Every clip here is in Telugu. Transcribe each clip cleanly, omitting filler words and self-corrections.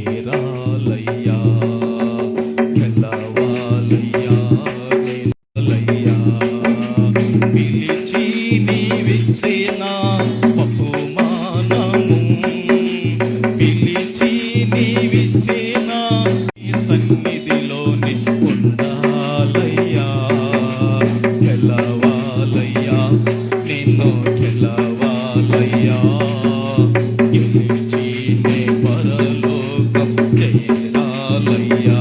ఏరాలయ్యా గెలవాలయ్యా నేలయ్యా పిలిచి నీవిచ్చిన బహుమానము పిలిచి నీవిచ్చిన ఈ సన్నిధిలోని ఉండాలయ్యా గెలవాలయ్యా నిన్ను గెలవాలయ్యా గెలిచి నే పరలోకం చేరాలయ్యా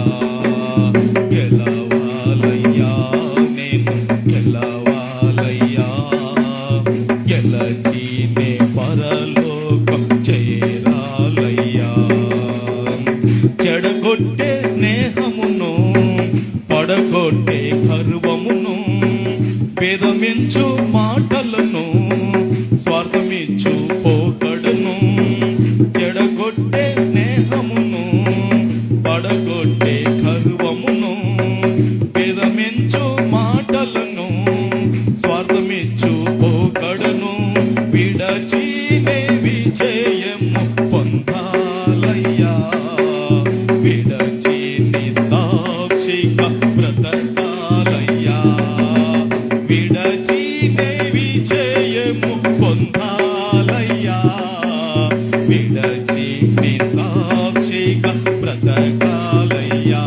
గెలవాలయ్యా నేను గెలవాలయ్యా గెలచి నే పరలోకం చేరాలయ్యా చెడగొట్టే స్నేహమును పడగొట్టే గర్వమును భేదమించు మాటలను స్వార్థమిచ్చు పోకడును చెడగొట్టే స్నేహమును పడగొట్టే గర్వమును భేదమించు మాటలను స్వార్థమిచ్చు పోకడును విడచి నే విజయము పొందాలయ్యా విడచి నీ సాక్షిగా బ్రతకాలయ్యా విడచి నే విజయము పొందాలయ్యా విడచి నీ సాక్షిగా బ్రతకాలయ్యా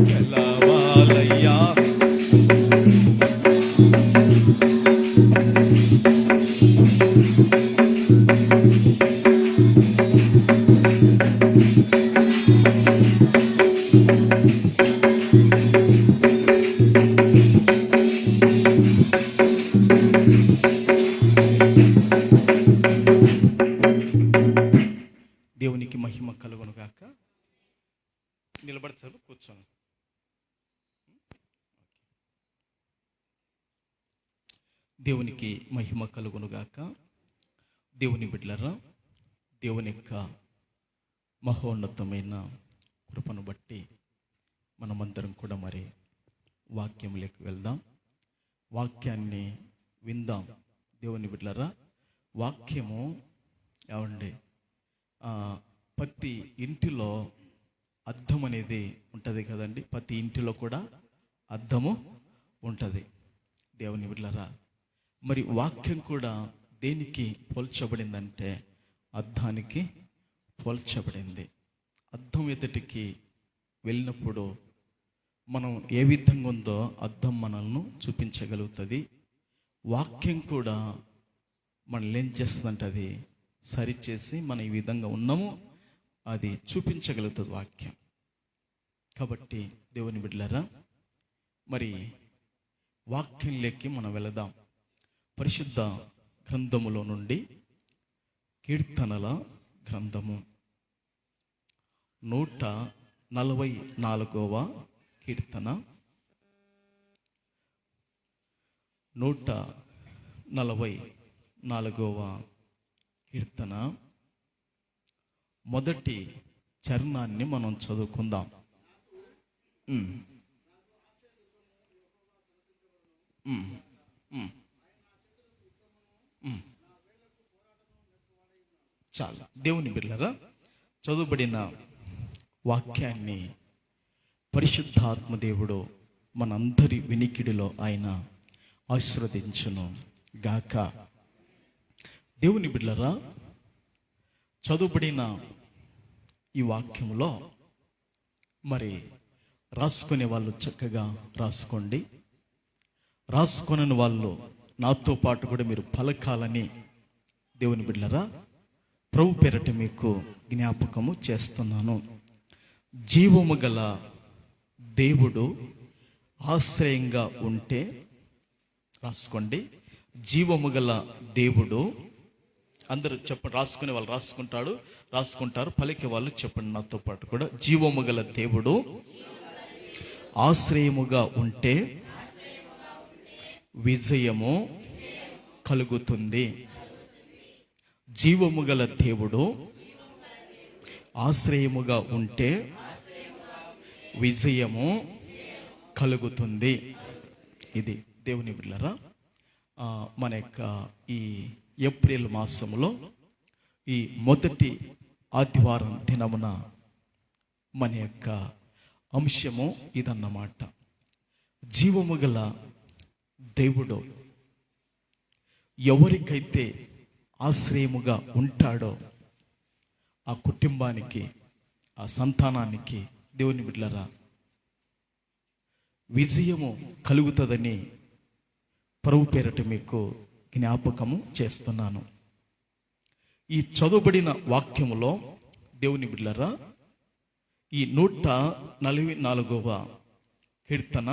గెలవాలయ్యా దేవునికి మహిమ కలుగును గాక. నిలబడతారు, కూర్చోను. దేవునికి మహిమ కలుగును గాక. దేవుని బిడ్డలారా, దేవుని యొక్క మహోన్నతమైన కృపను బట్టి మనమందరం కూడా మరి వాక్యంలోకి వెళ్దాం, వాక్యాన్ని విందాం. దేవుని బిడ్డలారా, వాక్యము ఏమండి ప్రతి ఇంటిలో అద్దం అనేది ఉంటుంది కదండి. ప్రతి ఇంటిలో కూడా అద్దము ఉంటుంది. దేవుని బిడ్డలారా, మరి వాక్యం కూడా దేనికి పోల్చబడిందంటే అద్దానికి పోల్చబడింది. అద్దం ఎదుటికి వెళ్ళినప్పుడు మనం ఏ విధంగా ఉందో అద్దం మనల్ని చూపించగలుగుతుంది. వాక్యం కూడా మనల్ని ఏం చేస్తుందంటే అది సరిచేసి మనం ఈ విధంగా ఉన్నాము అది చూపించగలుగుతుంది వాక్యం. కాబట్టి దేవుని బిడ్డలారా, మరి వాక్యంలోకి మనం వెళదాం. పరిశుద్ధ గ్రంథములో నుండి కీర్తనల గ్రంథము 144వ కీర్తన 144వ కీర్తన మొదటి చరణాన్ని మనం చదువుకుందాం. చాలా దేవుని బిడ్డలారా, చదువుబడిన వాక్యాన్ని పరిశుద్ధాత్మ దేవుడు మనందరి వినికిడిలో ఆయన ఆశీర్వదించును గాక. దేవుని బిడ్డలారా, చదువుబడిన ఈ వాక్యంలో మరి రాసుకునే వాళ్ళు చక్కగా రాసుకోండి, రాసుకునే వాళ్ళు నాతో పాటు కూడా మీరు పలకాలని దేవుని బిడ్డలారా ప్రభు పేరట మీకు జ్ఞాపకము చేస్తున్నాను. జీవము గల దేవుడు ఆశ్రయంగా ఉంటే రాసుకోండి. జీవము గల దేవుడు, అందరూ చెప్పండి, రాసుకునే వాళ్ళు రాసుకుంటారు, పలికే వాళ్ళు చెప్పండి నాతో పాటు కూడా. జీవము గల దేవుడు ఆశ్రయముగా ఉంటే విజయము కలుగుతుంది. జీవము గల దేవుడు ఆశ్రయముగా ఉంటే విజయము కలుగుతుంది. ఇది దేవుని బిడ్డలారా, మన యొక్క ఈ ఏప్రిల్ మాసంలో ఈ మొదటి ఆదివారం దినమున మన యొక్క అంశము ఇదన్నమాట. జీవము గల దేవుడు ఎవరికైతే ఆశ్రయముగా ఉంటాడో ఆ కుటుంబానికి, ఆ సంతానానికి దేవుని బిడ్డలారా విజయము కలుగుతుందని ప్రభు పేరట మీకు జ్ఞాపకము చేస్తున్నాను. ఈ చదువుబడిన వాక్యములో దేవుని బిడ్డలారా ఈ 144వ కీర్తన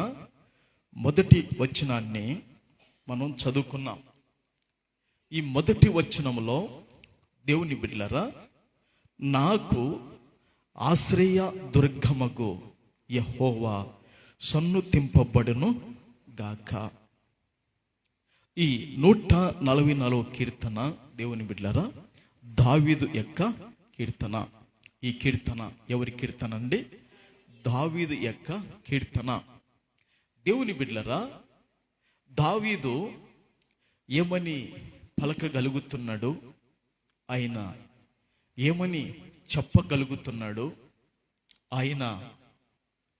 మొదటి వచనాన్ని మనం చదువుకున్నాం. ఈ మొదటి వచనములో దేవుని బిడ్డలారా నాకు ఆశ్రయ దుర్గమగు యెహోవా సన్నుతింపబడును గాక. ఈ 144వ కీర్తన దేవుని బిడ్డలారా దావీదు యొక్క కీర్తన. ఈ కీర్తన ఎవరి కీర్తన అండి? దావీదు యొక్క కీర్తన. దేవుని బిడ్డలారా దావీదు ఏమని పలకగలుగుతున్నాడు, ఆయన ఏమని చెప్పగలుగుతున్నాడు, ఆయన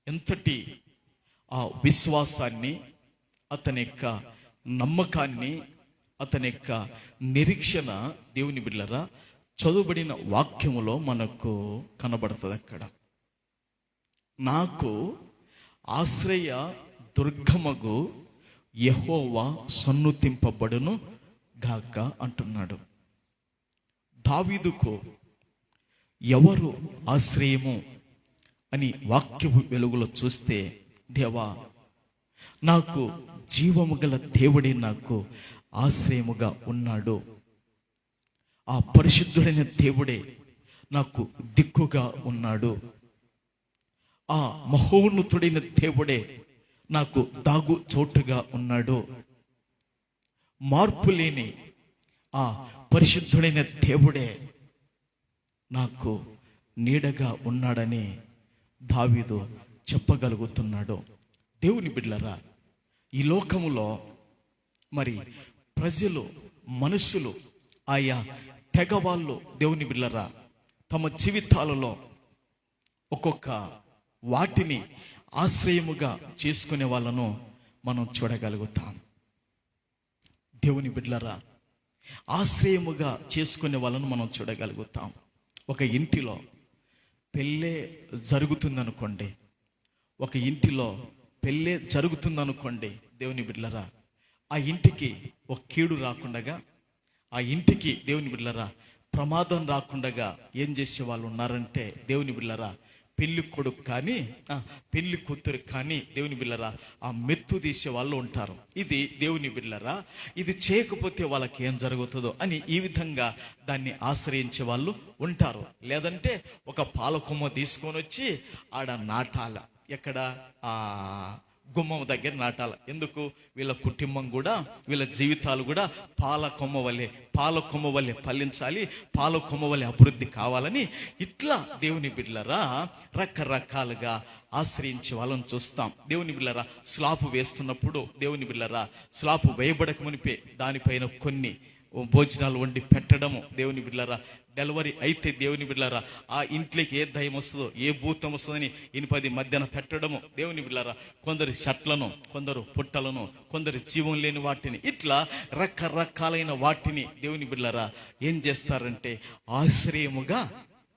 ఎంతటి ఆ విశ్వాసాన్ని, అతని యొక్క నమ్మకాన్ని, అతని యొక్క నిరీక్షణ దేవుని బిడ్డలారా చదువుబడిన వాక్యములో మనకు కనబడుతుంది. అక్కడ నాకు ఆశ్రయ దుర్గమగు యెహోవా సన్నుతింపబడును గాక అంటున్నాడు. దావీదుకు ఎవరు ఆశ్రయము అని వాక్యపు వెలుగులో చూస్తే, దేవా నాకు జీవము గల దేవుడే నాకు ఆశ్రయముగా ఉన్నాడు, ఆ పరిశుద్ధుడైన దేవుడే నాకు దిక్కుగా ఉన్నాడు, ఆ మహోన్నతుడైన దేవుడే నాకు దాగు చోటుగా ఉన్నాడు, మార్పు లేని ఆ పరిశుద్ధుడైన దేవుడే నాకు నీడగా ఉన్నాడని దావీదు చెప్పగలుగుతున్నాడు. దేవుని బిడ్డలారా ఈ లోకములో మరి ప్రజలు, మనుషులు, ఆయా తెగవాళ్ళు దేవుని బిడ్డలారా తమ జీవితాలలో ఒక్కొక్క వాటిని ఆశ్రయముగా చేసుకునే వాళ్ళను మనం చూడగలుగుతాం. దేవుని బిడ్డలారా ఆశ్రయముగా చేసుకునే వాళ్ళను మనం చూడగలుగుతాం. ఒక ఇంటిలో పెళ్ళే జరుగుతుందనుకోండి, ఒక ఇంటిలో పెళ్ళే జరుగుతుందనుకోండి దేవుని బిడ్డలారా ఆ ఇంటికి ఒక కీడు రాకుండగా, ఆ ఇంటికి దేవుని బిడ్డలారా ప్రమాదం రాకుండగా ఏం చేసే వాళ్ళు ఉన్నారంటే దేవుని బిడ్డలారా పెళ్లి కొడుకు కానీ పెళ్లి కూతురు కానీ దేవుని బిడ్డలారా ఆ మెత్తు తీసే వాళ్ళు ఉంటారు. ఇది దేవుని బిడ్డలారా ఇది చేయకపోతే వాళ్ళకి ఏం జరుగుతుందో అని ఈ విధంగా దాన్ని ఆశ్రయించే వాళ్ళు ఉంటారు. లేదంటే ఒక పాలకొమ్మ తీసుకొని వచ్చి ఆడ నాటాల, ఎక్కడ ఆ గుమ్మం దగ్గర నాటాల. ఎందుకు? వీళ్ళ కుటుంబం కూడా, వీళ్ళ జీవితాలు కూడా పాల కొమ్మ వల్లే ఫలించాలి, పాల కొమ్మ వల్లే అభివృద్ధి కావాలని ఇట్లా దేవుని బిడ్డలారా రకరకాలుగా ఆశ్రయించే వాళ్ళని చూస్తాం. దేవుని బిడ్డలారా స్లాపు వేస్తున్నప్పుడు దేవుని బిడ్డలారా స్లాపు వేయబడక మునిపే దానిపైన కొన్ని భోజనాలు వండి పెట్టడము. దేవుని బిడ్డలారా డెలివరీ అయితే దేవుని బిడ్డలారా ఆ ఇంట్లోకి ఏ దయ్యం వస్తుందో, ఏ భూతం వస్తుందని 8-10 మధ్యాహ్నం పెట్టడము. దేవుని బిడ్డలారా కొందరు చెట్లను, కొందరు పుట్టలను, కొందరు జీవం లేని వాటిని, ఇట్లా రకరకాలైన వాటిని దేవుని బిడ్డలారా ఏం చేస్తారంటే ఆశ్రయముగా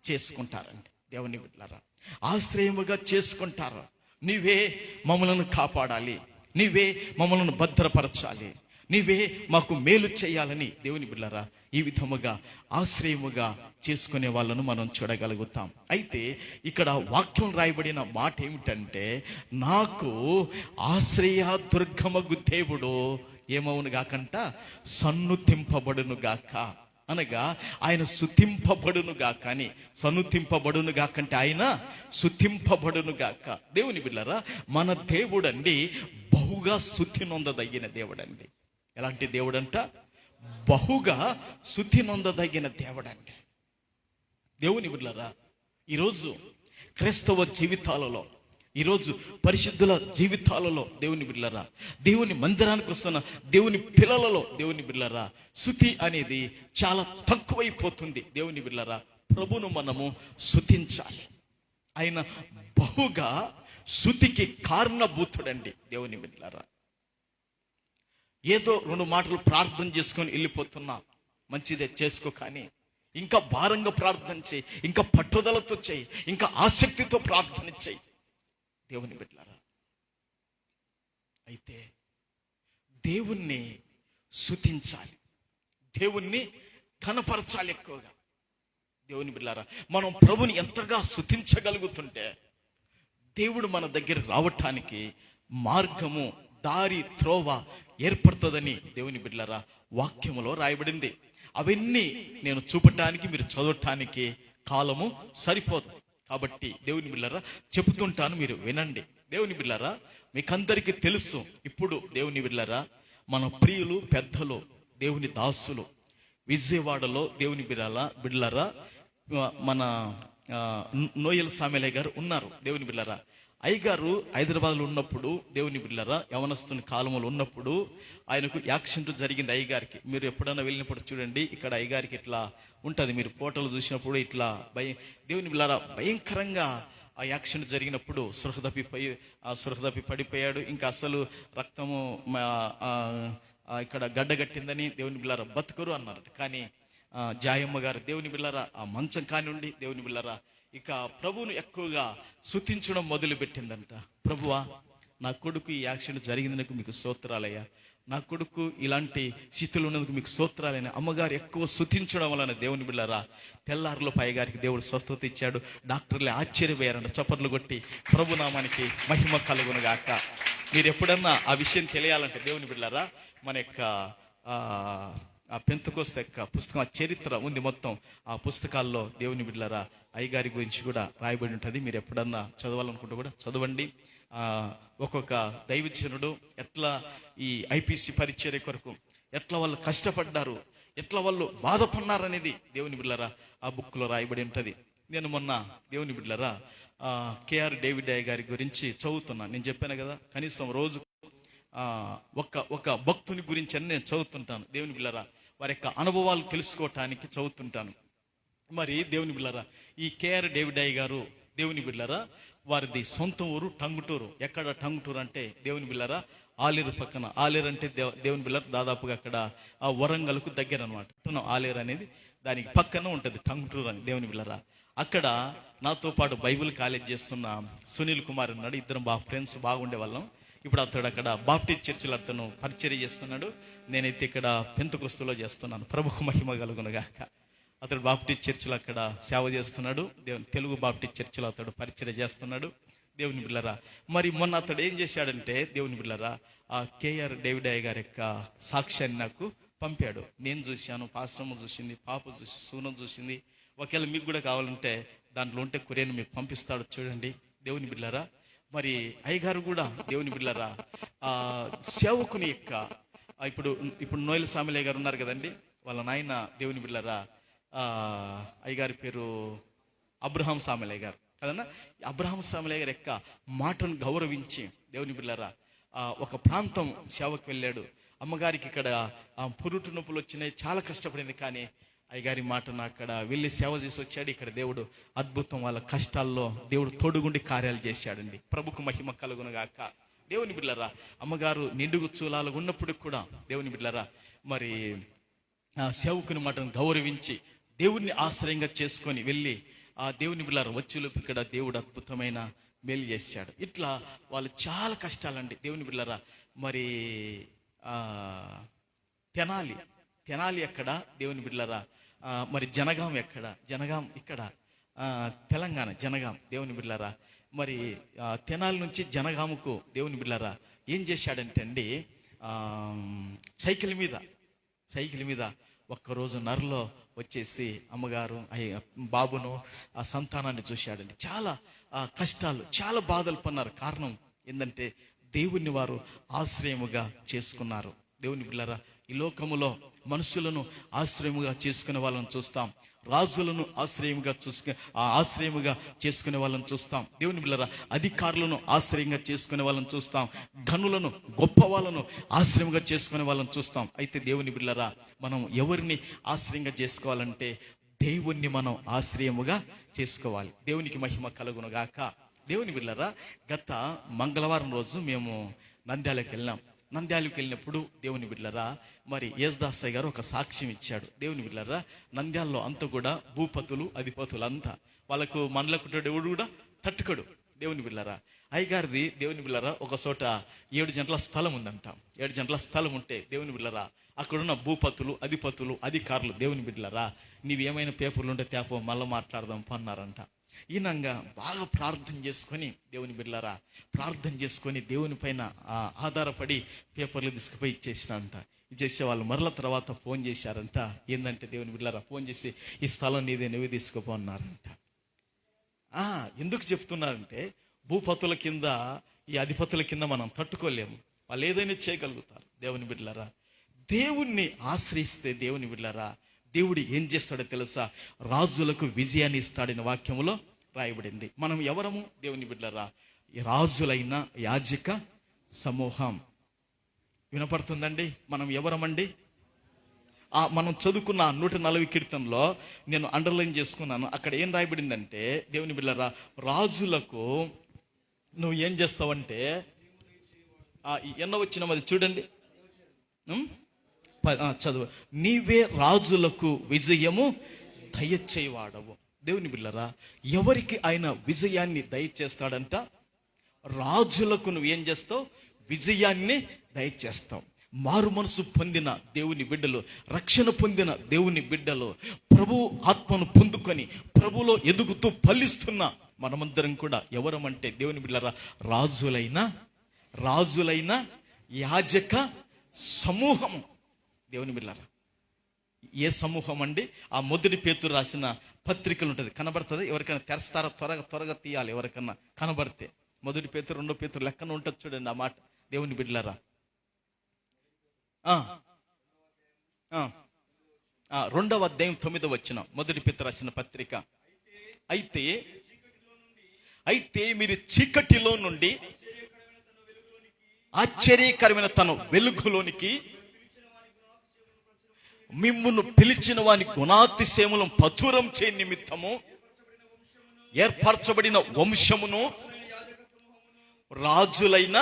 చేసుకుంటారండి. దేవుని బిడ్డలారా ఆశ్రయముగా చేసుకుంటారు. నీవే మమ్మలను కాపాడాలి, నీవే మమ్మలను భద్రపరచాలి, నీవే మాకు మేలు చేయాలని దేవుని బిడ్డలారా ఈ విధముగా ఆశ్రయముగా చేసుకునే వాళ్ళను మనం చూడగలుగుతాం. అయితే ఇక్కడ వాక్యం రాయబడిన మాట ఏమిటంటే నాకు ఆశ్రయ దుర్గమగు దేవుడు ఏమవును గాకంట సన్నుతింపబడును గాక, అనగా ఆయన సుతింపబడును గాక అని. సన్నుతింపబడును గాకంటే ఆయన సుతింపబడును గాక. దేవుని బిడ్డలారా మన దేవుడండి బహుగా స్తుతి నొందదగిన దేవుడండి. ఎలాంటి దేవుడంట? బహుగా స్తుతి నొందదగిన దేవుడండి. దేవుని బిడ్డలారా ఈరోజు క్రైస్తవ జీవితాలలో, ఈరోజు పరిశుద్ధుల జీవితాలలో దేవుని బిడ్డలారా దేవుని మందిరానికి వస్తున్న దేవుని పిల్లలలో దేవుని బిడ్డలారా స్తుతి అనేది చాలా తక్కువైపోతుంది. దేవుని బిడ్డలారా ప్రభును మనము స్తుతించాలి. ఆయన బహుగా స్తుతికి కారణభూతుడండి. దేవుని బిడ్డలారా, ఏదో 2 మాటలు ప్రార్థన చేసుకొని వెళ్ళిపోతున్నా, మంచిదే చేసుకో, కానీ ఇంకా భారంగా ప్రార్థన చేయి, ఇంకా పట్టుదలతో చేయి, ఇంకా ఆసక్తితో ప్రార్థన చేయి దేవుని బిడ్డలారా. అయితే దేవుణ్ణి స్తుతించాలి, దేవుణ్ణి కనపరచాలి ఎక్కువగా. దేవుని బిడ్డలారా, మనం ప్రభుని ఎంతగా స్తుతించగలుగుతుంటే దేవుడు మన దగ్గర రావటానికి మార్గము, దారి, త్రోవ ఏర్పడుతుందని దేవుని బిడ్డలారా వాక్యములో రాయబడింది. అవన్నీ నేను చూపటానికి, మీరు చదవటానికి కాలము సరిపోదు. కాబట్టి దేవుని బిడ్డలారా చెబుతుంటాను, మీరు వినండి. దేవుని బిడ్డలారా, మీకందరికీ తెలుసు, ఇప్పుడు దేవుని బిడ్డలారా మన ప్రియులు, పెద్దలు, దేవుని దాసులు విజయవాడలో దేవుని బిడ్డలారా మన నోయల్ సామెలయ్య గారు ఉన్నారు. దేవుని బిడ్డలారా, అయ్యగారు హైదరాబాద్లో ఉన్నప్పుడు, దేవుని బిడ్డలారా యవనస్తుని కాలంలో ఉన్నప్పుడు ఆయనకు యాక్సిడెంట్ జరిగింది అయ్యగారికి. మీరు ఎప్పుడైనా వెళ్ళినప్పుడు చూడండి, ఇక్కడ అయ్యగారికి ఇట్లా ఉంటుంది, మీరు ఫోటోలు చూసినప్పుడు ఇట్లా దేవుని బిడ్డలారా భయంకరంగా ఆ యాక్సిడెంట్ జరిగినప్పుడు సృహ తప్పి పడిపోయాడు. ఇంకా అసలు రక్తము ఇక్కడ గడ్డగట్టిందని దేవుని బిడ్డలారా బతుకరు అన్నారు. కానీ జాయమ్మ గారు దేవుని బిడ్డలారా ఆ మంచం కానివ్వండి, దేవుని బిడ్డలారా ఇక ప్రభువును ఎక్కువగా స్తుతించడం మొదలు పెట్టిందంట. ప్రభువా, నా కొడుకు ఈ యాక్సిడెంట్ జరిగినందుకు మీకు స్తోత్రాలయ్యా, నా కొడుకు ఇలాంటి స్థితిలో ఉన్నందుకు మీకు స్తోత్రాలైన. అమ్మగారు ఎక్కువ స్తుతించడం వలన దేవుని బిడ్డలారా తెల్లారులో పైగారికి దేవుడు స్వస్థత ఇచ్చాడు. డాక్టర్లే ఆశ్చర్యపోయారంట. చప్పట్లు కొట్టి ప్రభునామానికి మహిమ కలుగునుగాక. మీరు ఎప్పుడన్నా ఆ విషయం తెలియాలంటే దేవుని బిడ్డలారా మన యొక్క ఆ పెంతెకోస్తు యొక్క పుస్తకం, ఆ చరిత్ర ఉంది మొత్తం ఆ పుస్తకాల్లో దేవుని బిడ్డలారా అయ్యగారి గురించి కూడా రాయబడి ఉంటుంది. మీరు ఎప్పుడన్నా చదవాలనుకుంటే కూడా చదవండి. ఒక్కొక్క దైవజనుడు ఎట్లా ఈ ఐపీసీ పరిచర్య కొరకు ఎట్లా వాళ్ళు కష్టపడ్డారు, ఎట్లా వాళ్ళు బాధపడినారనేది దేవుని బిడ్డలారా ఆ బుక్ లో రాయబడి ఉంటది. నేను మొన్న దేవుని బిడ్డలారా కేఆర్ డేవిడ్ అయ్య గారి గురించి చదువుతున్నాను. నేను చెప్పాను కదా, కనీసం రోజు ఒక భక్తుని గురించి అని నేను చదువుతుంటాను. దేవుని బిడ్డలారా వారి యొక్క అనుభవాలు తెలుసుకోవటానికి చదువుతుంటాను. మరి దేవుని బిడ్డలారా ఈ కేఆర్ డేవిడ్ అయ్య గారు దేవుని బిడ్డలారా వారిది సొంత ఊరు టంగుటూరు. ఎక్కడ టంగుటూరు అంటే దేవుని బిడ్డలారా ఆలేరు పక్కన. ఆలేరు అంటే దేవుని బిడ్డలారా దాదాపుగా అక్కడ ఆ వరంగల్కు దగ్గర అనమాట. ఆలేరు అనేది దానికి పక్కన ఉంటది టంగుటూరు అని. దేవుని బిడ్డలారా అక్కడ నాతో పాటు బైబిల్ కాలేజ్ చేస్తున్న సునీల్ కుమార్ ఉన్నాడు. ఇద్దరం ఫ్రెండ్స్ బాగుండే వాళ్ళం. ఇప్పుడు అతడు అక్కడ బాప్టిస్ట్ చర్చిలో అతను పరిచర్య చేస్తున్నాడు. నేనైతే ఇక్కడ పెంతెకోస్తులో చేస్తున్నాను. ప్రభుకు మహిమ కలుగునుగాక. అతడు బాప్టిస్ట్ చర్చిలో అక్కడ సేవ చేస్తున్నాడు. తెలుగు బాప్టిస్ట్ చర్చిలో అతడు పరిచర్య చేస్తున్నాడు. దేవుని బిడ్డలారా మరి మొన్న అతడు ఏం చేశాడంటే దేవుని బిడ్డలారా ఆ కేఆర్ డేవిడ్ అయ్య గారి యొక్క సాక్ష్యాన్ని నాకు పంపాడు. నేను చూశాను, పాస్టమ్మ చూసింది, పాప చూసి, సూనం చూసింది. ఒకవేళ మీకు కూడా కావాలంటే దాంట్లో ఉంటే కొరియన్ మీకు పంపిస్తాడు, చూడండి. దేవుని బిడ్డలారా మరి అయ్యగారు కూడా దేవుని బిడ్డలారా సేవకుని యొక్క ఇప్పుడు నోయల్ సామెలయ్య గారు ఉన్నారు కదండి, వాళ్ళ నాయన దేవుని బిడ్డలారా అయ్యగారి పేరు అబ్రహాం సామెలయ్య గారు కదన్నా. అబ్రహాం సామెలయ్య గారి యొక్క మాటను గౌరవించి దేవుని బిడ్డలారా ఒక ప్రాంతం సేవకు వెళ్ళాడు. అమ్మగారికి ఇక్కడ పురుటు నొప్పులు వచ్చినాయి, చాలా కష్టపడింది. కానీ అయ్యగారి మాటను అక్కడ వెళ్ళి సేవ చేసి వచ్చాడు. ఇక్కడ దేవుడు అద్భుతం, వాళ్ళ కష్టాల్లో దేవుడు తోడుగుండి కార్యాలు చేశాడండి. ప్రభుకు మహిమ కలుగునుగాక. దేవుని బిడ్డలారా అమ్మగారు నిండుగు చూలాలు ఉన్నప్పుడు కూడా దేవుని బిడ్డలారా మరి సేవకుని మాటను గౌరవించి దేవుణ్ణి ఆశ్రయంగా చేసుకొని వెళ్ళి ఆ దేవుని బిడ్డలారా వచ్చేలోపు ఇక్కడ దేవుడు అద్భుతమైన మేలు చేశాడు. ఇట్లా వాళ్ళు చాలా కష్టాలండి. దేవుని బిడ్డలారా మరి తెనాలి ఎక్కడ దేవుని బిడ్డలారా మరి జనగాం ఎక్కడ, జనగాం ఇక్కడ తెలంగాణ జనగాం. దేవుని బిడ్డలారా మరి తెనాలి నుంచి జనగాముకు దేవుని బిడ్డలారా ఏం చేశాడంటే అండి సైకిల్ మీద ఒక్కరోజు నరలో వచ్చేసి అమ్మగారు బాబును ఆ సంతానాన్ని చూశాడండి. చాలా కష్టాలు, చాలా బాధలు పన్నారు. కారణం ఏంటంటే దేవుని వారు ఆశ్రయముగా చేసుకున్నారు. దేవుని బిడ్డలారా ఈ లోకములో మనుషులను ఆశ్రయముగా చేసుకునే వాళ్ళని చూస్తాం, రాజులను ఆశ్రయముగా చేసుకునే వాళ్ళని చూస్తాం. దేవుని బిడ్డలారా అధికారులను ఆశ్రయంగా చేసుకునే వాళ్ళని చూస్తాం, ఘనులను గొప్ప వాళ్ళను ఆశ్రయంగా చేసుకునే వాళ్ళని చూస్తాం. అయితే దేవుని బిడ్డలారా మనం ఎవరిని ఆశ్రయంగా చేసుకోవాలంటే దేవుణ్ణి మనం ఆశ్రయముగా చేసుకోవాలి. దేవునికి మహిమ కలుగును గాక. దేవుని బిడ్డలారా, గత మంగళవారం రోజు మేము నంద్యాలకు వెళ్ళినాం. నంద్యాలకు వెళ్ళినప్పుడు దేవుని బిడ్డలారా, మరి యేసుదాసయ్య గారు ఒక సాక్ష్యం ఇచ్చాడు. దేవుని బిడ్డలారా, నంద్యాలలో అంతా కూడా భూపతులు అధిపతులు అంతా, వాళ్ళకు మనలకుటాడు ఎవడు కూడా తట్టుకడు. దేవుని బిడ్డలారా, అయ్యగారిది దేవుని బిడ్డలారా ఒక చోట 7 గంటల స్థలం ఉందంట. 7 గంటల స్థలం ఉంటే దేవుని బిడ్డలారా, అక్కడున్న భూపతులు అధిపతులు అధికారులు దేవుని బిడ్డలారా, నీవేమైనా పేపర్లు ఉంటే తేపో మళ్ళీ మాట్లాడదాం పన్నారంట. ఈనంగా బాగా ప్రార్థన చేసుకొని దేవుని బిడ్డలారా, ప్రార్థన చేసుకొని దేవుని పైన ఆధారపడి పేపర్లు తీసుకుపోయి ఇచ్చేసినారంట. ఇచ్చేసే వాళ్ళు మరల తర్వాత ఫోన్ చేశారంట. ఏంటంటే దేవుని బిడ్డలారా, ఫోన్ చేసి ఈ స్థలం నీదే, నువ్వే తీసుకుపో అన్నారంట. ఎందుకు చెప్తున్నారంటే, భూపతుల కింద ఈ అధిపతుల కింద మనం తట్టుకోలేము, వాళ్ళు ఏదైనా చేయగలుగుతారు. దేవుని బిడ్డలారా, దేవుణ్ణి ఆశ్రయిస్తే దేవుని బిడ్డలారా, దేవుడు ఏం చేస్తాడో తెలుసా? రాజులకు విజయాన్ని ఇస్తాడని వాక్యములో రాయబడింది. మనం ఎవరము? దేవుని బిడ్డలారా, రాజులైన యాజక సమూహం. వినపడుతుందండి? మనం ఎవరమండి? మనం చదువుకున్న 140 కీర్తనలో నేను అండర్లైన్ చేసుకున్నాను. అక్కడ ఏం రాయబడిందంటే, దేవుని బిడ్డలారా, రాజులకు నువ్వు ఏం చేస్తావంటే, ఎన్నో వచ్చిన అది చూడండి, చదువు, నీవే రాజులకు విజయము దయచేవాడవు. దేవుని బిడ్డలారా, ఎవరికి ఆయన విజయాన్ని దయచేస్తాడంట? రాజులకు నువ్వు ఏం చేస్తావు? విజయాన్ని దయచేస్తావు. మారు మనసు పొందిన దేవుని బిడ్డలు, రక్షణ పొందిన దేవుని బిడ్డలు, ప్రభు ఆత్మను పొందుకొని ప్రభులో ఎదుగుతూ ఫలిస్తున్న మనమందరం కూడా ఎవరమంటే దేవుని బిడ్డలారా, రాజులైన యాజక సమూహము. దేవుని బిడ్డలారా, ఏ సమూహం అండి? ఆ 1 పేతురు రాసిన పత్రికలు ఉంటుంది, కనబడుతుంది. ఎవరికైనా తెరస్తారా? త్వరగా తీయాలి. ఎవరికన్నా కనబడితే 1 పేతురు 2 పేతురు లెక్కన ఉంటుంది చూడండి ఆ మాట. దేవుని బిడ్డలారా, 2వ అధ్యాయం 9వ వచనం, 1 పేతురు రాసిన పత్రిక. అయితే మీరు చీకటిలో నుండి ఆశ్చర్యకరమైన తన వెలుగులోనికి మిమ్మును పిలిచిన వాని గుణాతిశయములను ప్రచురం చే నిమిత్తము ఏర్పరచబడిన వంశమును, రాజులైన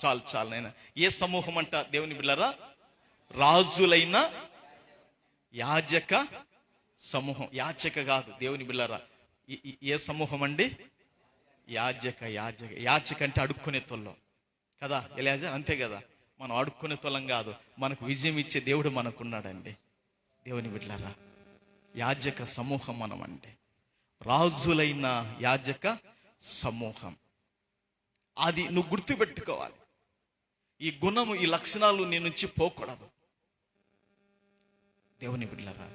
చాలు నైనా. ఏ సమూహం అంట దేవుని బిడ్డలారా? రాజులైన యాజక సమూహం. యాచక కాదు దేవుని బిడ్డలారా. ఏ సమూహం అండి? యాచక అంటే అడుక్కునే తొల్లం కదా, ఎలియాజర్? అంతే కదా, మనం అడుక్కునే తొలం కాదు, మనకు విజయం ఇచ్చే దేవుడు మనకున్నాడండి. దేవుని బిడ్డలారా, యాజక సమూహం మనం అంటే, రాజులైన యాజక సమూహం. అది నువ్వు గుర్తుపెట్టుకోవాలి. ఈ గుణము, ఈ లక్షణాలు నీ నుంచి పోకూడదు. దేవుని బిడ్డలారా,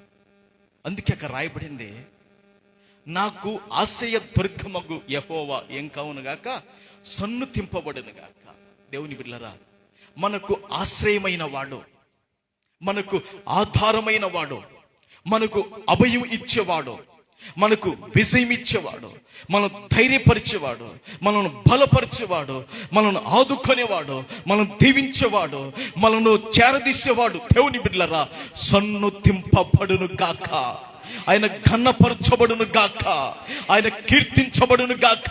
అందుకే అక్కడ రాయబడింది, నాకు ఆశ్రయ దుర్గమగు యెహోవా ఏం కావును గాక, సన్నుతింపబడును గాక. దేవుని బిడ్డలారా, మనకు ఆశ్రయమైన వాడు, మనకు ఆధారమైన వాడు, మనకు అభయం ఇచ్చేవాడు, మనకు విజయం ఇచ్చేవాడు, మనం ధైర్యపరిచేవాడు, మనను బలపరిచేవాడు, మనను ఆదుకునేవాడు, మనం దీవించేవాడు, మనను చేరదీసేవాడు. దేవుని బిడ్డలారా, సన్నుతింపబడును గాక, ఆయన ఘనపరచబడును గాక, ఆయన కీర్తించబడును గాక,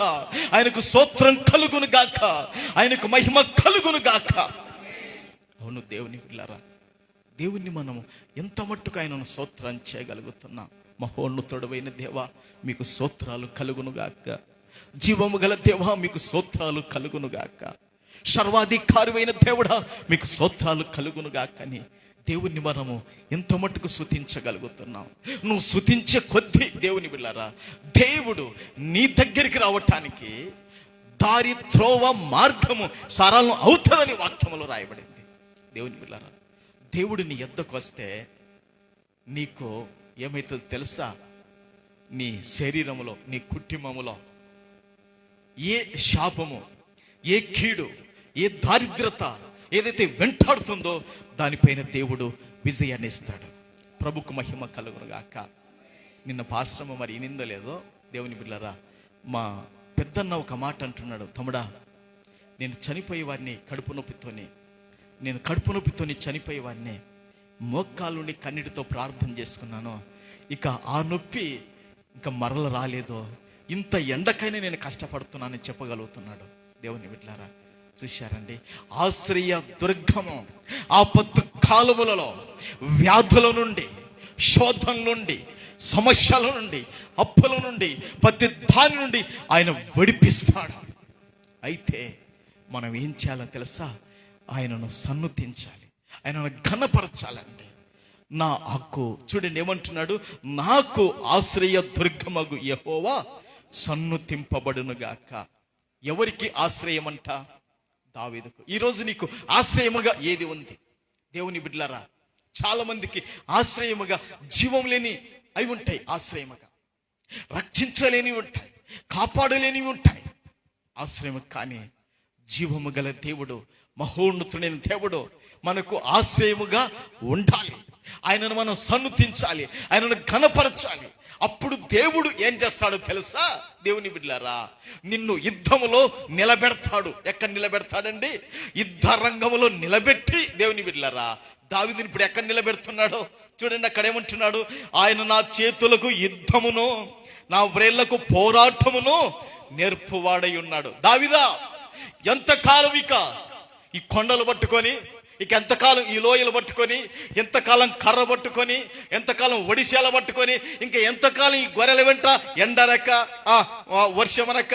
ఆయనకు స్తోత్రం కలుగును గాక, ఆయనకు మహిమ కలుగును గాక. అవును దేవుని బిడ్డలారా, దేవుణ్ణి మనము ఎంత మట్టుకు ఆయనను స్తోత్రం చేయగలుగుతున్నాం. మహోన్నతుడైన దేవా, మీకు స్తోత్రాలు కలుగును గాక. జీవము గల దేవా, మీకు స్తోత్రాలు కలుగును గాక. సర్వాధికారివైన దేవుడా, మీకు స్తోత్రాలు కలుగును గాక అని దేవుణ్ణి మనము ఎంత మట్టుకు స్తుతించగలుగుతున్నాం. నువ్వు స్తుతించే కొద్దీ దేవుని బిడ్డలారా, దేవుడు నీ దగ్గరికి రావటానికి దారి, త్రోవ, మార్గము సరళం అవుతుందని వాక్యములో రాయబడింది. దేవుని బిడ్డలారా, దేవుడు నీ యొద్దకు వస్తే నీకు ఏమైతుందో తెలుసా? నీ శరీరములో, నీ కుటుంబములో ఏ శాపము, ఏ కీడు, ఏ దారిద్రత ఏదైతే వెంటాడుతుందో దానిపైన దేవుడు విజయాన్ని ఇస్తాడు. ప్రభుకు మహిమ కలుగును గాక. నిన్న పాశ్రమ మరి ఇనిందో లేదో దేవుని బిడ్డలారా, మా పెద్దన్న ఒక మాట అంటున్నాడు, తమ్ముడా, నేను చనిపోయేవాడిని కడుపు నొప్పితోని చనిపోయేవాడిని, మోకాళ్ళుండి కన్నీటితో ప్రార్థన చేసుకున్నాను. ఇక ఆ నొప్పి ఇంకా మరల రాలేదో, ఇంత ఎండకైనా నేను కష్టపడుతున్నానని చెప్పగలుగుతున్నాడు. దేవుని బిడ్డలారా, చూశారండి, ఆశ్రయ దుర్గము ఆపత్తు కాలములలో వ్యాధుల నుండి, శోధన నుండి, సమస్యల నుండి, అప్పుల నుండి, ప్రతి దాని నుండి ఆయన విడిపిస్తాడు. అయితే మనం ఏం చేయాలో తెలుసా? ఆయనను సన్నుతించాలి, ఆయనను ఘనపరచాలండి. నా హక్కు చూడండి ఏమంటున్నాడు, నాకు ఆశ్రయ దుర్గమగు యెహోవా సన్నుతింపబడునుగాక. ఎవరికి ఆశ్రయమంట? దావీదుకు. ఈరోజు నీకు ఆశ్రయముగా ఏది ఉంది? దేవుని బిడ్డలారా, చాలా మందికి ఆశ్రయముగా జీవం లేని అవి ఉంటాయి, ఆశ్రయముగా రక్షించలేనివి ఉంటాయి, కాపాడలేనివి ఉంటాయి ఆశ్రయము. కానీ జీవము గల దేవుడు, మహోన్నతుడైన దేవుడు మనకు ఆశ్రయముగా ఉండాలి. ఆయనను మనం సన్నుతించాలి, ఆయనను ఘనపరచాలి. అప్పుడు దేవుడు ఏం చేస్తాడో తెలుసా? దేవుని బిడ్డలారా, నిన్ను యుద్ధములో నిలబెడతాడు. ఎక్కడ నిలబెడతాడండి? యుద్ధ రంగములో నిలబెట్టి, దేవుని బిడ్డలారా, దావీదుని ఇప్పుడు ఎక్కడ నిలబెడుతున్నాడో చూడండి. అక్కడ ఏమంటున్నాడు? ఆయన నా చేతులకు యుద్ధమును, నా వ్రేళ్లకు పోరాటమును నేర్పువాడై ఉన్నాడు. దావీదా, ఎంతకాలం ఇక ఈ కొండలు పట్టుకొని, ఇక ఎంతకాలం ఈ లోయలు పట్టుకొని, ఎంతకాలం కర్ర పట్టుకొని, ఎంతకాలం ఒడిశాల పట్టుకొని, ఇంకా ఎంతకాలం ఈ గొర్రెల వెంట ఎండనక, వర్షమనక,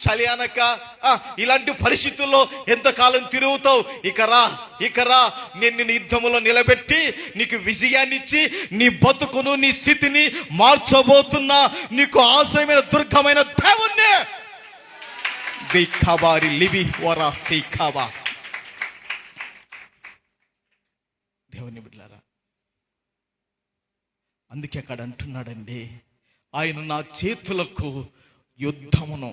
చలి అనక, ఇలాంటి పరిస్థితుల్లో ఎంతకాలం తిరుగుతావు? ఇక రా, నేను నిన్ను యుద్ధములో నిలబెట్టి నీకు విజయాన్ని ఇచ్చి నీ బతుకును, నీ స్థితిని మార్చబోతున్నా నీకు ఆశ్రయమైన దుర్గమైన దేవుణ్ణి. దేవుని బిడ్డలారా, అందుకే అక్కడ అంటున్నాడండి, ఆయన నా చేతులకు యుద్ధమును.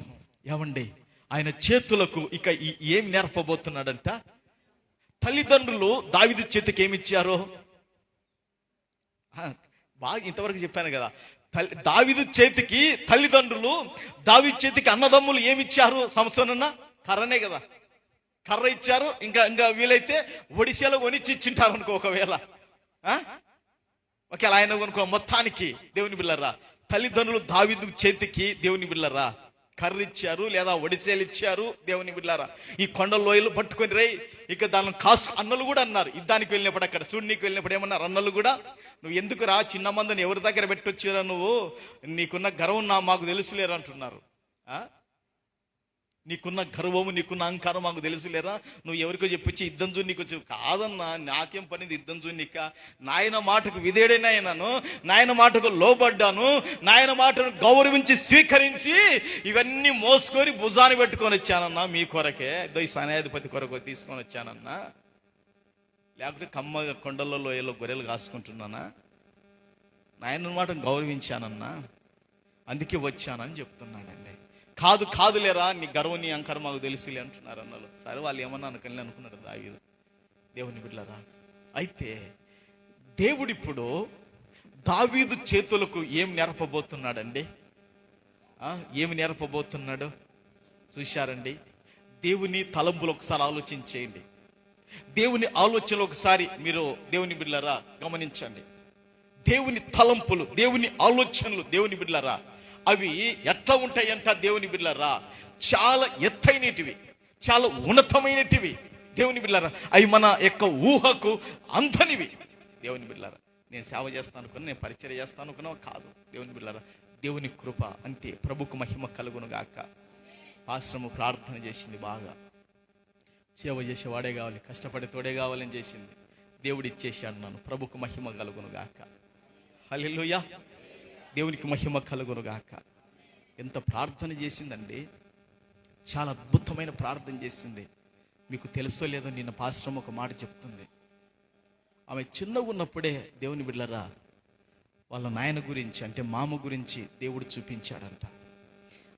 ఏమండి, ఆయన చేతులకు ఇక ఏం నేర్పబోతున్నాడంట? తల్లిదండ్రులు దావీదు చేతికి ఏమిచ్చారో బాగా ఇంతవరకు చెప్పాను కదా. దావీదు చేతికి తల్లిదండ్రులు, దావీదు చేతికి అన్నదమ్ములు ఏమిచ్చారు? సంవత్సరం కర్రనే కదా, కర్ర ఇచ్చారు. ఇంకా వీలైతే ఒడిశాలో కొనిచ్చి ఇచ్చింటారు అనుకో. ఒకవేళ ఆయన అనుకో. మొత్తానికి దేవుని బిళ్ళరా, తల్లిదండ్రులు దావీదు చేతికి, దేవుని బిళ్ళరా, కర్ర ఇచ్చారు లేదా ఒడిసేలు ఇచ్చారు. దేవుని బిడ్డలారా, ఈ కొండ లోయలు పట్టుకొని రే, ఇక దాన్ని కాసు. అన్నలు కూడా అన్నారు యుద్ధానికి వెళ్ళినప్పుడు, అక్కడ చూడనీకి వెళ్ళినప్పుడు ఏమన్నారు అన్నలు కూడా? నువ్వు ఎందుకు రా, చిన్న మందిని ఎవరి దగ్గర పెట్టొచ్చారా నువ్వు? నీకున్న గర్వం మాకు తెలుసులేరు అంటున్నారు. నీకున్న గర్వము, నీకున్న అహంకారం మాకు తెలుసులేరా? నువ్వు ఎవరికో చెప్పొచ్చి యుద్ధం చూడు నీకు వచ్చి. కాదన్నా, నాకేం పనిది యుద్ధం చూడు నీక? నాయన మాటకు విధేయుడైనాను, నాయన మాటకు లోబడ్డాను, నాయన మాటను గౌరవించి స్వీకరించి ఇవన్నీ మోసుకొని భుజాన్ని పెట్టుకొని వచ్చానన్నా మీ కొరకే. ఈ సన్యాధిపతి కొరకు తీసుకొని వచ్చానన్నా, లేకపోతే కమ్మ కొండలలో ఏలో గొర్రెలు కాసుకుంటున్నానా? నాయన మాటను గౌరవించానన్నా, అందుకే వచ్చానని చెప్తున్నాడండి. కాదులేరా, నీ గర్వం నీ అహంకారం మాకు తెలుసులే అంటున్నారు అన్నలు. సరే, వాళ్ళు ఏమన్నా అనుకని అనుకున్నాడు దావీదు. దేవుని బిడ్డలారా, అయితే దేవుడు ఇప్పుడు దావీదు చేతులకు ఏం నేర్పబోతున్నాడండి? ఏమి నేర్పబోతున్నాడు చూశారండి. దేవుని తలంపులు ఒకసారి ఆలోచించేయండి. దేవుని ఆలోచనలు ఒకసారి మీరు దేవుని బిడ్డలారా గమనించండి. దేవుని తలంపులు, దేవుని ఆలోచనలు, దేవుని బిడ్డలారా, అవి ఎట్లా ఉంటాయంట? దేవుని బిడ్డలారా, చాలా ఎత్తైనటివి, చాలా ఉన్నతమైనటివి. దేవుని బిడ్డలారా, అవి మన యొక్క ఊహకు అందనివి. దేవుని బిడ్డలారా, నేను సేవ చేస్తాను అనుకున్నా, నేను పరిచయం చేస్తాను అనుకున్నా కాదు. దేవుని బిడ్డలారా, దేవుని కృప అంతే. ప్రభుకు మహిమ కలుగును గాక. ఆశ్రమం ప్రార్థన చేసింది, బాగా సేవ చేసేవాడే కావాలి, కష్టపడి తోడే కావాలని చేసింది. దేవుడు ఇచ్చేసాడు నన్ను. ప్రభుకు మహిమ కలుగును గాక. హల్లెలూయా. దేవునికి మహిమ కలుగును గాక. ఎంత ప్రార్థన చేసిందండి, చాలా అద్భుతమైన ప్రార్థన చేసింది. మీకు తెలుసో లేదో, నిన్న పాస్టర్ ఒక మాట చెప్తుంది. ఆమె చిన్నగా ఉన్నప్పుడే దేవుని బిడ్డలారా, వాళ్ళ నాయన గురించి, అంటే మామ గురించి దేవుడు చూపించాడంట.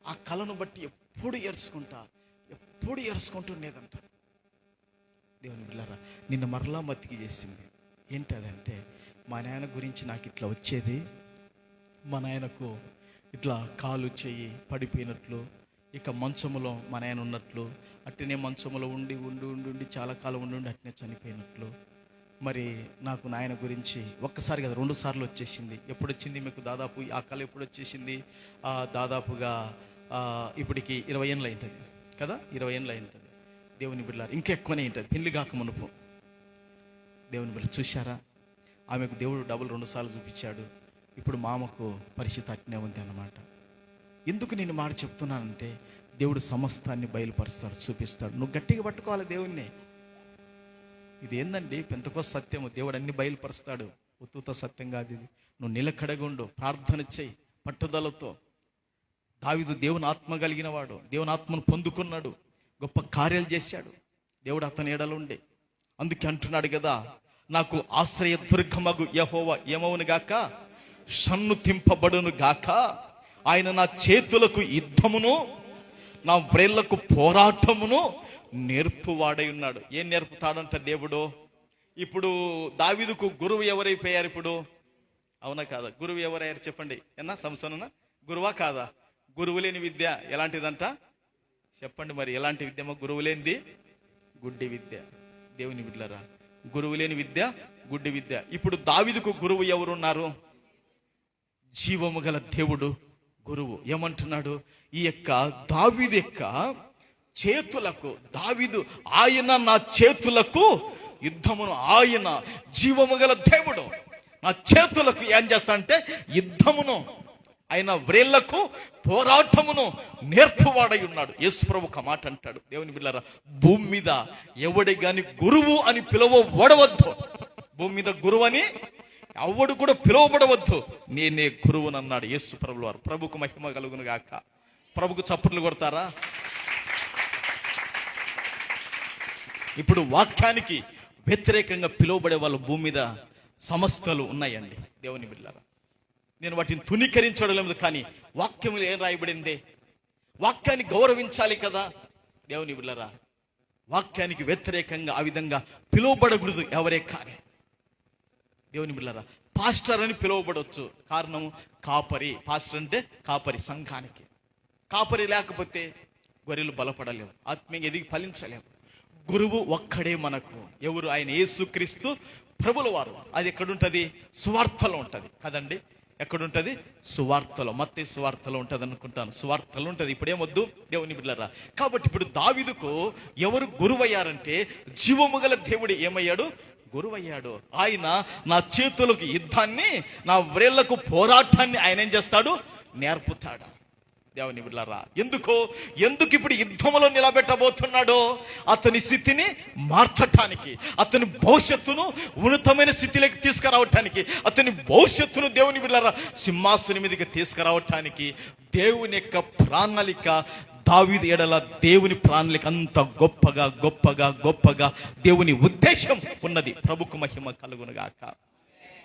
ఆ కళను బట్టి ఎప్పుడు ఏడ్చుకుంటుండేదంట. దేవుని బిడ్డలారా, నిన్న మరలా మతికి చేసింది. ఏంటదంటే, మా నాయన గురించి నాకు ఇట్లా వచ్చేది, మా నాయనకు ఇట్లా కాలు చెయ్యి పడిపోయినట్లు, ఇక మంచములో మా నాయన ఉన్నట్లు, అట్టనే మంచములో ఉండి చాలా కాలం ఉండి అట్నే చనిపోయినట్లు, మరి నాకు నాయన గురించి ఒక్కసారి కదా 2 సార్లు వచ్చేసింది. ఎప్పుడు వచ్చింది మీకు? దాదాపు ఆ కళ ఎప్పుడు వచ్చేసింది? దాదాపుగా ఇప్పటికి 20 ఏళ్ళు అయింటుంది కదా, 20 ఏళ్ళు అయింటుంది. దేవుని బిడ్డలారా, ఇంకా ఎక్కువనే ఉంటుంది. పెళ్లి కాక మునుపు దేవుని బిడ్డ చూశారా, ఆమెకు దేవుడు డబుల్ 2 సార్లు చూపించాడు. ఇప్పుడు మామకు పరిస్థితి అట్నే ఉంది అన్నమాట. ఎందుకు నేను మాట చెప్తున్నానంటే, దేవుడు సమస్తాన్ని బయలుపరుస్తాడు, చూపిస్తాడు. నువ్వు గట్టిగా పట్టుకోవాలి దేవుణ్ణి. ఇది ఏందండి పెంతెకోస్తు సత్యము, దేవుడు అన్ని బయలుపరుస్తాడు. ఉత్తుత సత్యం కాదు ఇది. నువ్వు నిలకడగుండు, ప్రార్థన చెయ్యి పట్టుదలతో. దావీదు దేవుని ఆత్మ కలిగిన వాడు, దేవుని ఆత్మను పొందుకున్నాడు, గొప్ప కార్యాలు చేశాడు. దేవుడు అతని ఎడలు ఉండే. అందుకే అంటున్నాడు కదా, నాకు ఆశ్రయ దుర్గమగు యెహోవా ఏమవును గాక, సన్నుతింపబడును గాక. ఆయన నా చేతులకు యుద్ధమును, నా వ్రేళ్లకు పోరాటమును నేర్పువాడై ఉన్నాడు. ఏం నేర్పుతాడంట దేవుడు? ఇప్పుడు దావీదుకు గురువు ఎవరైపోయారు ఇప్పుడు? అవునా కాదా? గురువు ఎవరయ్యారు చెప్పండి. ఏనా సంసన గురువా కాదా? గురువు లేని విద్య ఎలాంటిదంట చెప్పండి. మరి ఎలాంటి విద్యమో? గురువు లేనిది గుడ్డి విద్య. దేవుని బిడ్డలారా, గురువు లేని విద్య గుడ్డి విద్య. ఇప్పుడు దావీదుకు గురువు ఎవరున్నారు? జీవము గల దేవుడు గురువు. ఏమంటున్నాడు? ఈ యొక్క దావీదు యొక్క చేతులకు, దావీదు ఆయన నా చేతులకు యుద్ధమును, ఆయన జీవము గల దేవుడు నా చేతులకు ఏం చేస్తాడంటే యుద్ధమును, ఆయన వ్రేళ్లకు పోరాటమును నేర్పువాడై ఉన్నాడు. యేసు ప్రభు ఒక మాట అంటాడు. దేవుని బిడ్డలారా, భూమి మీద ఎవడి గాని గురువు అని పిలువబడవద్దు. భూమి మీద గురువు అని ఎవడు కూడా పిలువబడవద్దు, నేనే గురువునన్నాడు యేసు ప్రభుల వారు. ప్రభుకు మహిమ కలుగును గాక. ప్రభుకు చప్పట్లు కొడతారా? ఇప్పుడు వాక్యానికి వ్యతిరేకంగా పిలువబడే వాళ్ళు భూమి మీద సమస్తలు ఉన్నాయండి. దేవుని బిడ్డలారా, నేను వాటిని తునీకరించడం లేదు, కానీ వాక్యములు ఏం రాయబడింది? వాక్యాన్ని గౌరవించాలి కదా. దేవుని బిడ్డలారా, వాక్యానికి వ్యతిరేకంగా ఆ విధంగా పిలువబడకూడదు ఎవరే కానీ. దేవుని బిడ్డలారా, పాస్టర్ అని పిలువబడవచ్చు. కారణం కాపరి. పాస్టర్ అంటే కాపరి, సంఘానికి. కాపరి లేకపోతే గొర్రెలు బలపడలేవు, ఆత్మీయంగా ఎదిగి ఫలించలేవు. గురువు ఒక్కడే మనకు. ఎవరు? ఆయన యేసుక్రీస్తు ప్రభుల వారు. అది ఎక్కడుంటది? సువార్తలో ఉంటది కదండి. ఎక్కడుంటది? సువార్తలో. మత్తయి సువార్తలో ఉంటది అనుకుంటాను. సువార్తలో ఉంటది. ఇప్పుడేమొద్దు దేవుని బిడ్డలారా. కాబట్టి ఇప్పుడు దావీదుకు ఎవరు గురువయ్యారంటే, జీవము గల దేవుడు ఏమయ్యాడు? గురువయ్యాడు. ఆయన నా చేతులకు యుద్ధాన్ని, నా వ్రేళ్లకు పోరాటాన్ని ఆయన ఏం చేస్తాడు? నేర్పుతాడు. దేవుని బిడ్డలారా, ఎందుకు ఇప్పుడు యుద్ధంలో నిలబెట్టబోతున్నాడో? అతని స్థితిని మార్చటానికి, అతని భవిష్యత్తును ఉన్నతమైన స్థితిలోకి తీసుకురావటానికి, అతని భవిష్యత్తును దేవుని బిడ్డలారా సింహాసనం మీదకి తీసుకురావటానికి దేవుని యొక్క ప్రణాళిక, దావీదు ఎడల దేవుని ప్రణాళిక అంత గొప్పగా గొప్పగా గొప్పగా దేవుని ఉద్దేశం ఉన్నది. ప్రభుకు మహిమ కలుగునుగాక.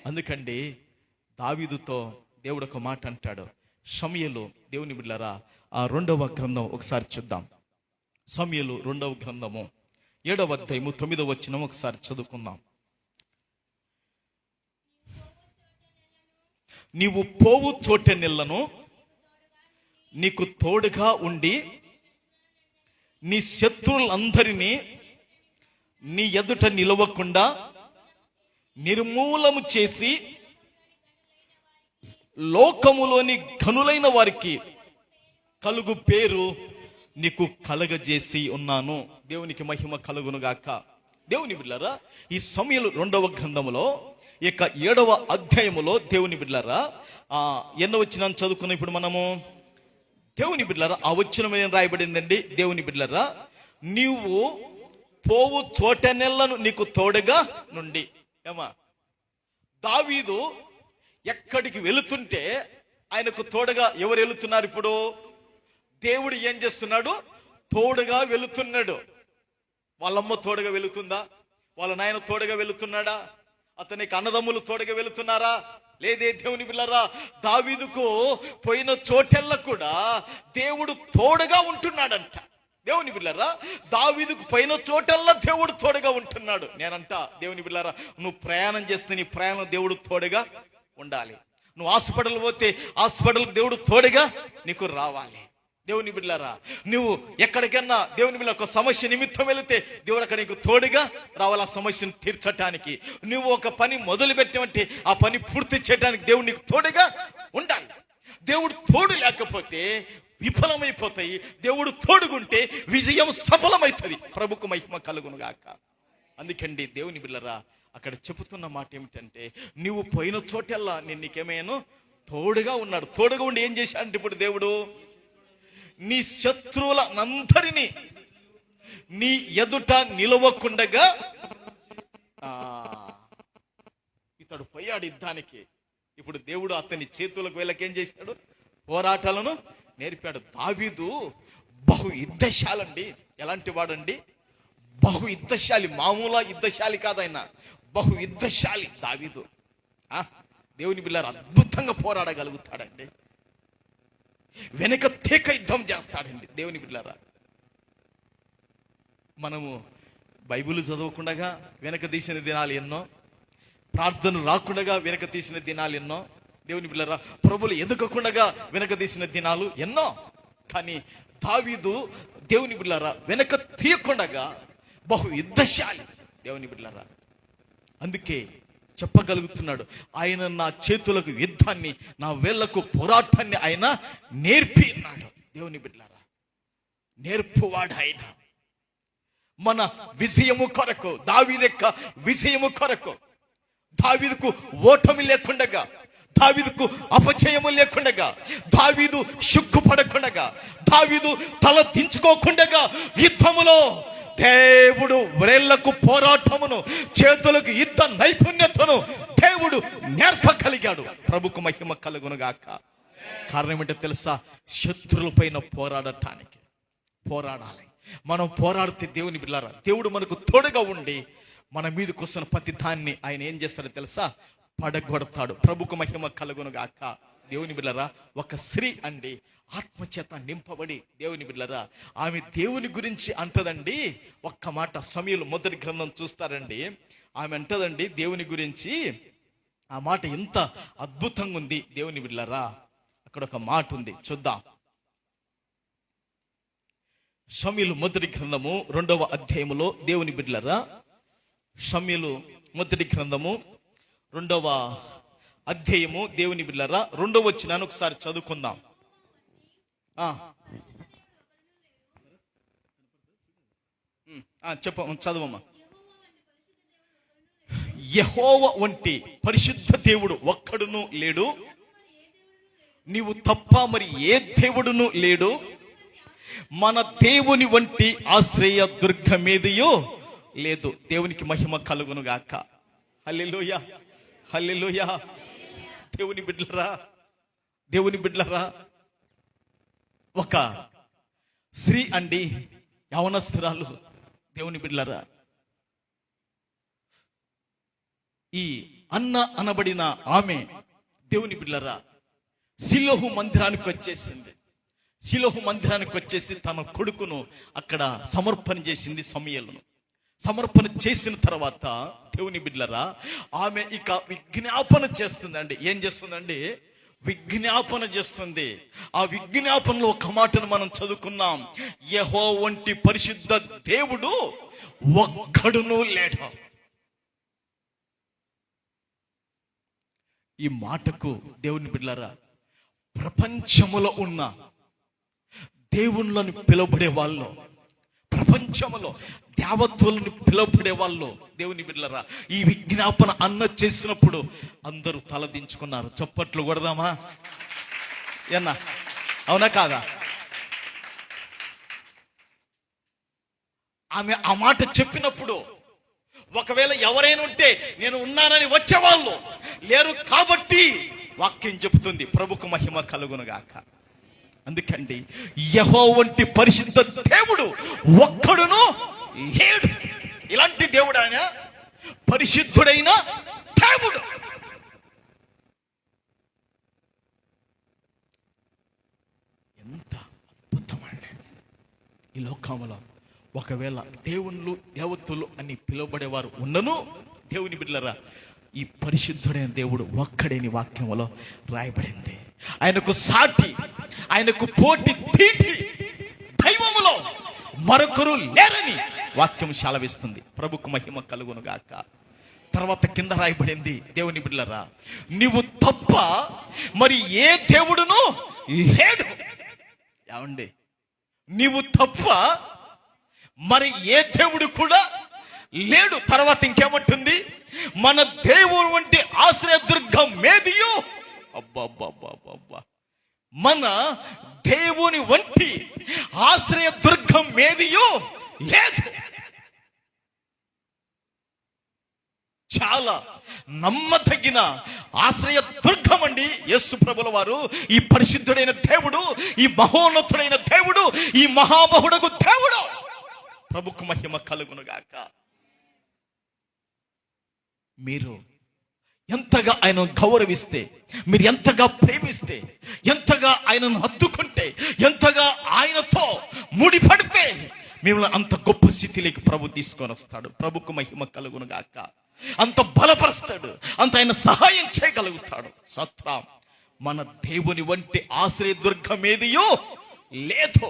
అందుకండి దావీదుతో దేవుడు ఒక మాట అంటాడు. సమూయేలు, దేవుని బిడ్డలారా, ఆ 2వ గ్రంథం ఒకసారి చూద్దాం. సమూయేలు 2వ గ్రంథము 7వ అధ్యాయము 9వ వచనం ఒకసారి చదువుకుందాం. నీవు పోవు చోటెనెల్లను నీకు తోడుగా ఉండి నీ శత్రువులందరినీ నీ ఎదుట నిలవకుండా నిర్మూలము చేసి లోకములోని ఘనులైన వారికి కలుగు పేరు నీకు కలగజేసి ఉన్నాను. దేవునికి మహిమ కలుగునుగాక. దేవుని బిడ్డలారా, ఈ సమూయేలు 2వ గ్రంథములో ఇక 7వ అధ్యాయములో దేవుని బిడ్డలారా ఎన్నో వచనాన్ని చదువుకున్నాం ఇప్పుడు మనము. దేవుని బిడ్డలారా, ఆ వచనం ఏం రాయబడిందండి? దేవుని బిడ్డలారా, నీవు పోవు చోటనెల్లను నీకు తోడుగా నుండి. ఏమా, దావీదు ఎక్కడికి వెళుతుంటే ఆయనకు తోడుగా ఎవరు వెళుతున్నారు? ఇప్పుడు దేవుడు ఏం చేస్తున్నాడు? తోడుగా వెళుతున్నాడు. వాళ్ళమ్మ తోడుగా వెళుతుందా? వాళ్ళ నాయన తోడుగా వెళుతున్నాడా? అతనికి అన్నదమ్ములు తోడుగా వెళుతున్నారా? లేదే. దేవుని బిడ్డలారా, దావీదుకు పోయిన చోటెల్లా కూడా దేవుడు తోడుగా ఉంటున్నాడంట. దేవుని బిడ్డలారా, దావీదుకు పోయిన చోటల్లా దేవుడు తోడుగా ఉంటున్నాడు. నేనంట దేవుని బిడ్డలారా, నువ్వు ప్రయాణం చేస్తే నీ ప్రయాణం దేవుడు తోడుగా ఉండాలి. నువ్వు హాస్పిటల్ పోతే హాస్పిటల్ దేవుడు తోడుగా నీకు రావాలి. దేవుని బిడ్డలారా, నువ్వు ఎక్కడికన్నా దేవుని బిడ్డ ఒక సమస్య నిమిత్తం వెళితే దేవుడు అక్కడ నీకు తోడుగా రావాలి ఆ సమస్యను తీర్చడానికి. నువ్వు ఒక పని మొదలు పెట్టినట్టే ఆ పని పూర్తి చేయడానికి దేవుడు నీకు తోడుగా ఉండాలి. దేవుడు తోడు లేకపోతే విఫలమైపోతాయి. దేవుడు తోడుగుంటే విజయం సఫలమవుతుంది. ప్రభుకు మహిమ కలుగును గాక. అందుకండి దేవుని బిడ్డలారా, అక్కడ చెబుతున్న మాట ఏమిటంటే, నువ్వు పోయిన చోటల్లా నేను నీకేమైనా తోడుగా ఉన్నాడు. తోడుగా ఉండి ఏం చేశాడంటే, ఇప్పుడు దేవుడు నీ శత్రువులందరినీ నీ ఎదుట నిలవకుండగా ఇతడు పోయాడు యుద్ధానికి. ఇప్పుడు దేవుడు అతని చేతులకు వీళ్ళకేం చేశాడు? పోరాటాలను నేర్పాడు. దావీదు బహు యుద్ధశాలండి. ఎలాంటి వాడండి? బహు యుద్ధశాలి. మామూలు యుద్ధశాలి కాదైనా బహు యుద్ధశాలి దావీదు. దేవుని బిడ్డలారా, అద్భుతంగా పోరాడగలుగుతాడండి. వెనక తేక యుద్ధం చేస్తాడండి. దేవుని బిడ్డలారా, మనము బైబిల్ చదవకుండా వెనక తీసిన దినాలు ఎన్నో, ప్రార్థన రాకుండా వెనక తీసిన దినాలు ఎన్నో, దేవుని బిడ్డలారా ప్రభులు ఎదుగకుండా వెనక తీసిన దినాలు ఎన్నో. కానీ దావీదు దేవుని బిడ్డలారా వెనక తీయకుండా బహు యుద్ధశాలి. దేవుని బిడ్డలారా, అందుకే చెప్పగలుగుతున్నాడు, ఆయన నా చేతులకు యుద్ధాన్ని, నా వేళ్లకు పోరాటాన్ని ఆయన నేర్పి ఉన్నాడు. దేవుని బిడ్డలారా, నేర్పువాడు ఆయన. మన విజయము కొరకు, దావీదు యొక్క విజయము కొరకు, దావీదుకు ఓటమి లేకుండగా, దావీదుకు అపజయము లేకుండగా, దావీదు సిగ్గుపడకుండగా, దావీదు తల దించుకోకుండగా యుద్ధములో దేవుడు వ్రేళ్లకు పోరాటమును, చేతులకు యుద్ధ నైపుణ్యతను దేవుడు నేర్పగలిగాడు. ప్రభుకు మహిమ కలుగును గాక. కారణం ఏంటో తెలుసా? శత్రువుల పైన పోరాడాలి. మనం పోరాడితే దేవుని బిడ్డలారా దేవుడు మనకు తోడుగా ఉండి మన మీదకి వస్తున్న ప్రతి దాన్ని ఆయన ఏం చేస్తాడో తెలుసా? పడగొడతాడు. ప్రభుకు మహిమ కలుగును గాక. దేవుని బిడ్డలారా, ఒక స్త్రీ అండి ఆత్మచేత నింపబడి, దేవుని బిడ్డలారా ఆమె దేవుని గురించి అంటదండి. ఒక్క మాట సమూయేలు మొదటి గ్రంథం చూస్తారండి. ఆమె అంటదండి దేవుని గురించి. ఆ మాట ఎంత అద్భుతంగా ఉంది దేవుని బిడ్డలారా. అక్కడ ఒక మాట ఉంది, చూద్దాం. సమూయేలు మొదటి గ్రంథము 2వ అధ్యాయములో దేవుని బిడ్డలారా, సమూయేలు మొదటి గ్రంథము 2వ అధ్యాయము దేవుని బిడ్డలారా 2వ వచనాన్ని ఒకసారి చదువుకుందాం. చదవమ్మా. యెహోవా వంటి పరిశుద్ధ దేవుడు ఒక్కడును లేడు, నీవు తప్ప మరి ఏ దేవుడును లేడు, మన దేవుని వంటి ఆశ్రయ దుర్గమేదియో లేదు. దేవునికి మహిమ కలుగును గాక. హల్లెలూయా, హల్లెలూయా. దేవుని బిడ్డలరా ఒక స్త్రీ అండి, యవనస్తురాలు. దేవుని బిడ్డలరా, ఈ అన్న అనబడిన ఆమె దేవుని బిడ్డలరా షిలోహు మందిరానికి వచ్చేసింది. షిలోహు మందిరానికి వచ్చేసి తన కొడుకును అక్కడ సమర్పణ చేసింది. సమూయేలును సమర్పణ చేసిన తర్వాత దేవుని బిడ్డలరా ఆమె ఇక విజ్ఞాపన చేస్తుందండి. ఏం చేస్తుందండి? విజ్ఞాపన చేస్తుంది. ఆ విజ్ఞాపనలో ఒక మాటను మనం చదువుకున్నాం, యెహోవా వంటి పరిశుద్ధ దేవుడు ఒక్కడును లేడు. ఈ మాటకు దేవుని బిడ్డలారా ప్రపంచములో ఉన్న దేవుళ్ళని పిలువబడే వాళ్ళు, ప్రపంచంలో దేవతలను పిలువబడే వాళ్ళు, దేవుని బిడ్డలారా ఈ విజ్ఞాపన అన్న చేసినప్పుడు అందరూ తలదించుకున్నారు. చప్పట్లు కొడదామా? ఎన్నా అవునా కాదా? ఆమె ఆ మాట చెప్పినప్పుడు ఒకవేళ ఎవరైనా ఉంటే నేను ఉన్నానని వచ్చేవాళ్ళు లేరు. కాబట్టి వాక్యం చెబుతుంది, ప్రభుకు మహిమ కలుగును గాక. అందుకండి యెహోవా వంటి పరిశుద్ధ దేవుడు ఒక్కడును లేడు. ఇలాంటి దేవుడు ఆయన, పరిశుద్ధుడైన దేవుడు. ఎంత అద్భుతమండి ఈ లోకంలో. ఒకవేళ దేవుళ్ళు దేవతలు అని పిలువబడేవారు ఉన్నను, దేవుని బిడ్డలారా ఈ పరిశుద్ధుడైన దేవుడు ఒక్కడేని వాక్యంలో రాయబడింది. ఆయనకు సాటి ఆయనకు పోటీ తీటి దైవములో మరొకరు లేరని వాక్యం సెలవిస్తుంది. ప్రభుకు మహిమ కలుగును గాక. తర్వాత కింద రాయబడింది, దేవుని బిడ్డలారా, నీవు తప్ప మరి ఏ దేవుడును లేడు. ఏమండి, నీవు తప్ప మరి ఏ దేవుడు కూడా లేడు. తర్వాత ఇంకేమంటుంది, మన దేవుడు వంటి ఆశ్రయదుర్గం మేదియు, అబ్బా, మన దేవుని వంటి ఆశ్రయదుర్గం మేదియు లేదు. చాలా నమ్మదగిన ఆశ్రయ దుర్గం అండి యేసు ప్రభుల వారు. ఈ పరిశుద్ధుడైన దేవుడు, ఈ మహోన్నతుడైన దేవుడు, ఈ మహామహుడకు దేవుడు. ప్రభుకు మహిమ కలుగునుగాక. మీరు ఎంతగా ఆయనను గౌరవిస్తే, మీరు ఎంతగా ప్రేమిస్తే, ఎంతగా ఆయనను హత్తుకుంటే, ఎంతగా ఆయనతో ముడిపడితే మిమ్మల్ని అంత గొప్ప స్థితిలోకి ప్రభు తీసుకొని వస్తాడు. ప్రభుకు మహిమ కలుగును గాక. అంత బలపరుస్తాడు, అంత ఆయన సహాయం చేయగలుగుతాడు. సత్రం మన దేవుని వంటి ఆశ్రయ దుర్గం ఏదియో లేదు.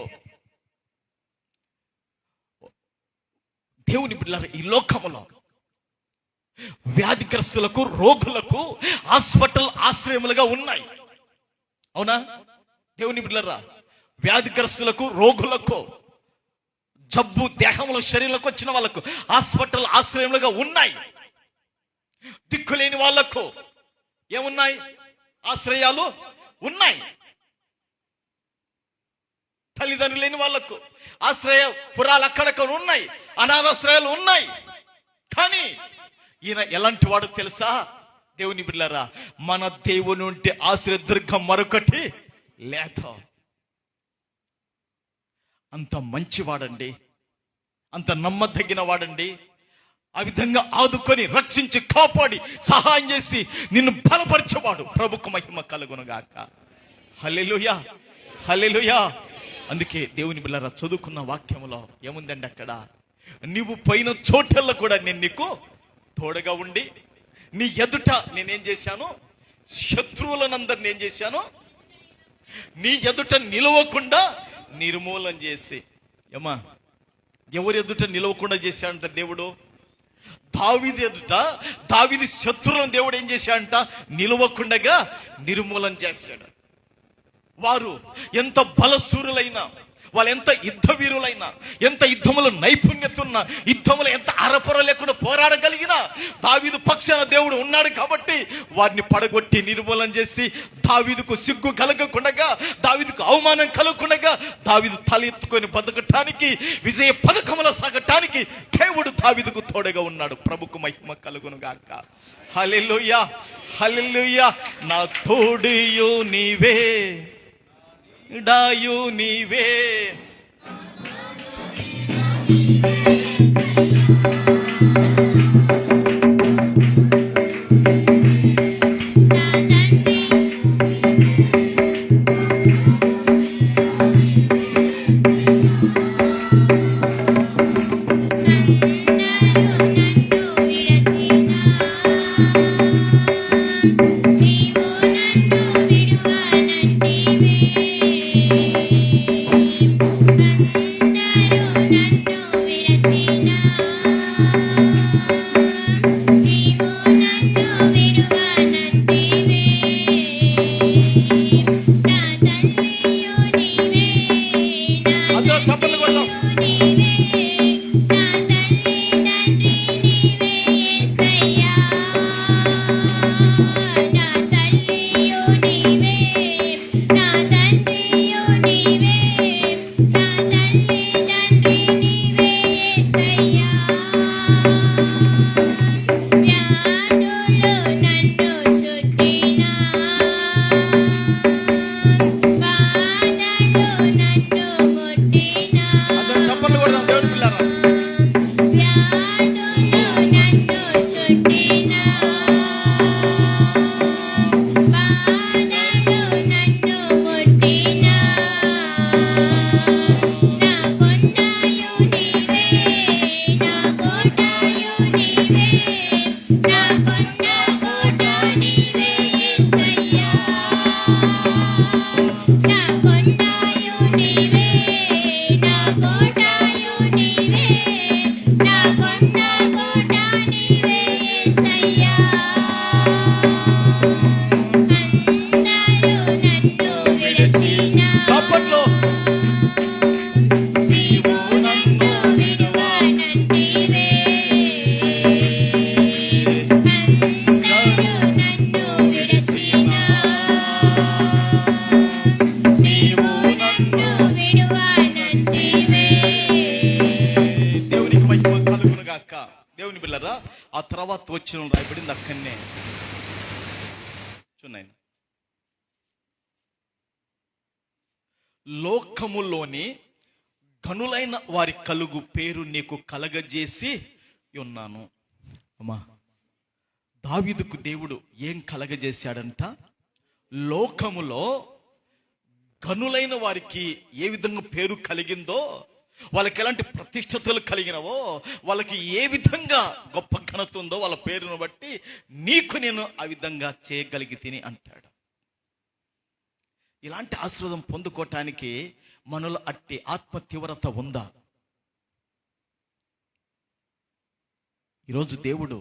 దేవుని బిడ్డలారా, ఈ లోకములో వ్యాధిగ్రస్తులకు, రోగులకు హాస్పిటల్ ఆశ్రయములుగా ఉన్నాయి. అవునా? దేవుని బిడ్డలారా, వ్యాధిగ్రస్తులకు, రోగులకు, జబ్బు దేహంలో శరీరంలోకి వచ్చిన వాళ్ళకు హాస్పిటల్ ఆశ్రయములుగా ఉన్నాయి. దిక్కులేని వాళ్లకు ఏమున్నాయి? ఆశ్రయాలు ఉన్నాయి. తల్లిదండ్రులు లేని వాళ్లకు ఆశ్రయ పురాలు అక్కడక్కడ ఉన్నాయి, అనాథాశ్రయాలు ఉన్నాయి. కానీ ఈయన ఎలాంటి వాడు తెలుసా? దేవుని బిడ్డలారా, మన దేవుని ఉంటే ఆశ్రయ దుర్గం మరొకటి లేదు. అంత మంచివాడండి, అంత నమ్మదగిన వాడండి. ఆ విధంగా ఆదుకొని, రక్షించి, కాపాడి, సహాయం చేసి నిన్ను బలపరిచేవాడు. ప్రభుకు మహిమ కలుగునుగాక. హల్లెలూయా, హల్లెలూయా. అందుకే దేవుని బిడ్డలారా, చదువుకున్న వాక్యములో ఏముందండి? అక్కడ నీవు పోయిన చోటల్లో కూడా నేను నీకు తోడుగా ఉండి, నీ ఎదుట నేనేం చేశాను? శత్రువులనందరిని ఏం చేశాను? నీ ఎదుట నిలవకుండా నిర్మూలన చేసి. ఏమా, ఎవరి ఎదుట నిలవకుండా చేశాడంట దేవుడు? దావీదు ఎదుట, దావీదు శత్రువులను దేవుడు ఏం చేశాడంట? నిలవకుండగా నిర్మూలన చేశాడు. వారు ఎంత బలసూరులైనా, వాళ్ళు ఎంత యుద్ధ వీరులైనా, ఎంత యుద్ధములో నైపుణ్యత ఉన్న, యుద్ధములో ఎంత అరపర లేకుండా పోరాడగలిగినా దావీదు పక్షాన దేవుడు ఉన్నాడు కాబట్టి వారిని పడగొట్టి నిర్మూలన చేసి, దావీదుకు సిగ్గు కలగకుండగా, దావీదుకు అవమానం కలగకుండగా, దావీదు తల ఎత్తుకొని బతకటానికి, విజయ పథకములో సాగటానికి దేవుడు దావీదుకు తోడుగా ఉన్నాడు. ప్రభుకు మహిమ కలుగును గాక. హల్లెలూయా, హల్లెలూయా. నా తోడియు నీవే, డాయు నీవే. తర్వాత వచ్చిన రాయబడింది అక్కడనే. చూడండి, లోకములోని గనులైన వారి కలుగు పేరు నీకు కలగజేసి ఉన్నాను. అమ్మా, దావీదుకు దేవుడు ఏం కలగజేశాడంట? లోకములో గనులైన వారికి ఏ విధంగా పేరు కలిగిందో, వాళ్ళకి ఎలాంటి ప్రతిష్టతలు కలిగినవో, వాళ్ళకి ఏ విధంగా గొప్ప ఘనత ఉందో వాళ్ళ పేరును బట్టి నీకు నేను ఆ విధంగా చేయగలిగి తిని అంటాడు. ఇలాంటి ఆశీర్వాదం పొందుకోవటానికి మనలో అట్టి ఆత్మ తీవ్రత ఉందా? ఈరోజు దేవుడు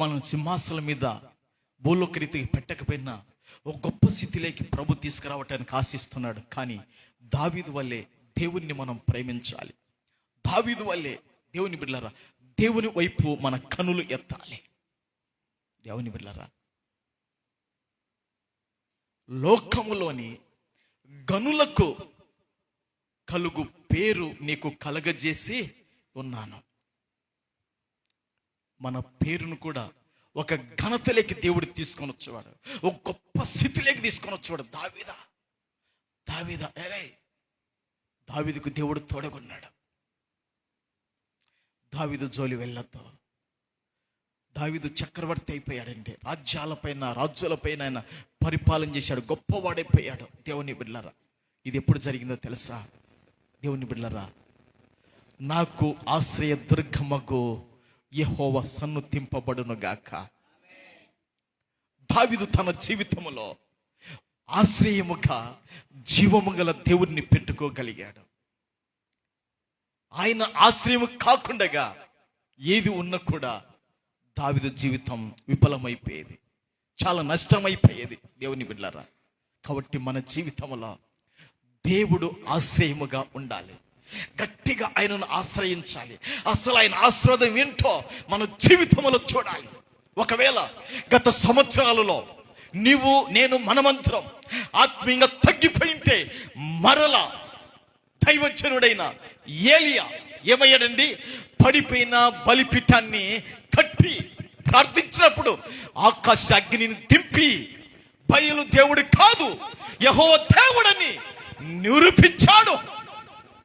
మనం సింహాసనం మీద భూలోక రీతికి పెట్టకపోయినా ఒక గొప్ప స్థితిలోకి ప్రభు తీసుకురావటానికి ఆశిస్తున్నాడు. కానీ దావీదు వల్లే దేవుణ్ణి మనం ప్రేమించాలి. దావీదు వల్లే దేవుని బిడ్డలారా దేవుని వైపు మన కనులు ఎత్తాలి. దేవుని బిడ్డలారా, లోకములోని గనులకు కలుగు పేరు నీకు కలగజేసి ఉన్నాను. మన పేరును కూడా ఒక ఘనతలోకి దేవుడు తీసుకొని వచ్చేవాడు, ఒక గొప్ప స్థితిలోకి తీసుకొని వచ్చేవాడు. దావీదా దావీదుకు దేవుడు తోడగొన్నాడు. దావీదు జోలి వెళ్ళొద్దు. దావీదు చక్రవర్తి అయిపోయాడంటే రాజ్యాలపైన ఆయన పరిపాలన చేశాడు, గొప్పవాడైపోయాడు. దేవుని బిడ్డలారా, ఇది ఎప్పుడు జరిగిందో తెలుసా? దేవుని బిడ్డలారా, నాకు ఆశ్రయ దుర్గమ్మకు యెహోవా సన్నుతింపబడును గాక. దావీదు తన జీవితంలో ఆశ్రయముగా జీవము గల దేవుడిని పెట్టుకోగలిగాడు. ఆయన ఆశ్రయము కాకుండా ఏది ఉన్నా కూడా దావీదు జీవితం విఫలమైపోయేది, చాలా నష్టమైపోయేది. దేవుని బిడ్డలారా, కాబట్టి మన జీవితంలో దేవుడు ఆశ్రయముగా ఉండాలి, గట్టిగా ఆయనను ఆశ్రయించాలి. అసలు ఆయన ఆశీర్వాదం ఏంటో మన జీవితంలో చూడాలి. ఒకవేళ గత సంవత్సరాలలో నీవు నేను మనమంతరం ఆత్మీయంగా తగ్గిపోయింటే, మరలా దైవజనుడైన ఏలియా ఏమయ్యాడండి? పడిపోయిన బలిపీఠాన్ని కట్టి ప్రార్థించినప్పుడు ఆకాశ అగ్నిని దింపి బయలు దేవుడు కాదు యెహోవా దేవుడని నిరూపించాడు.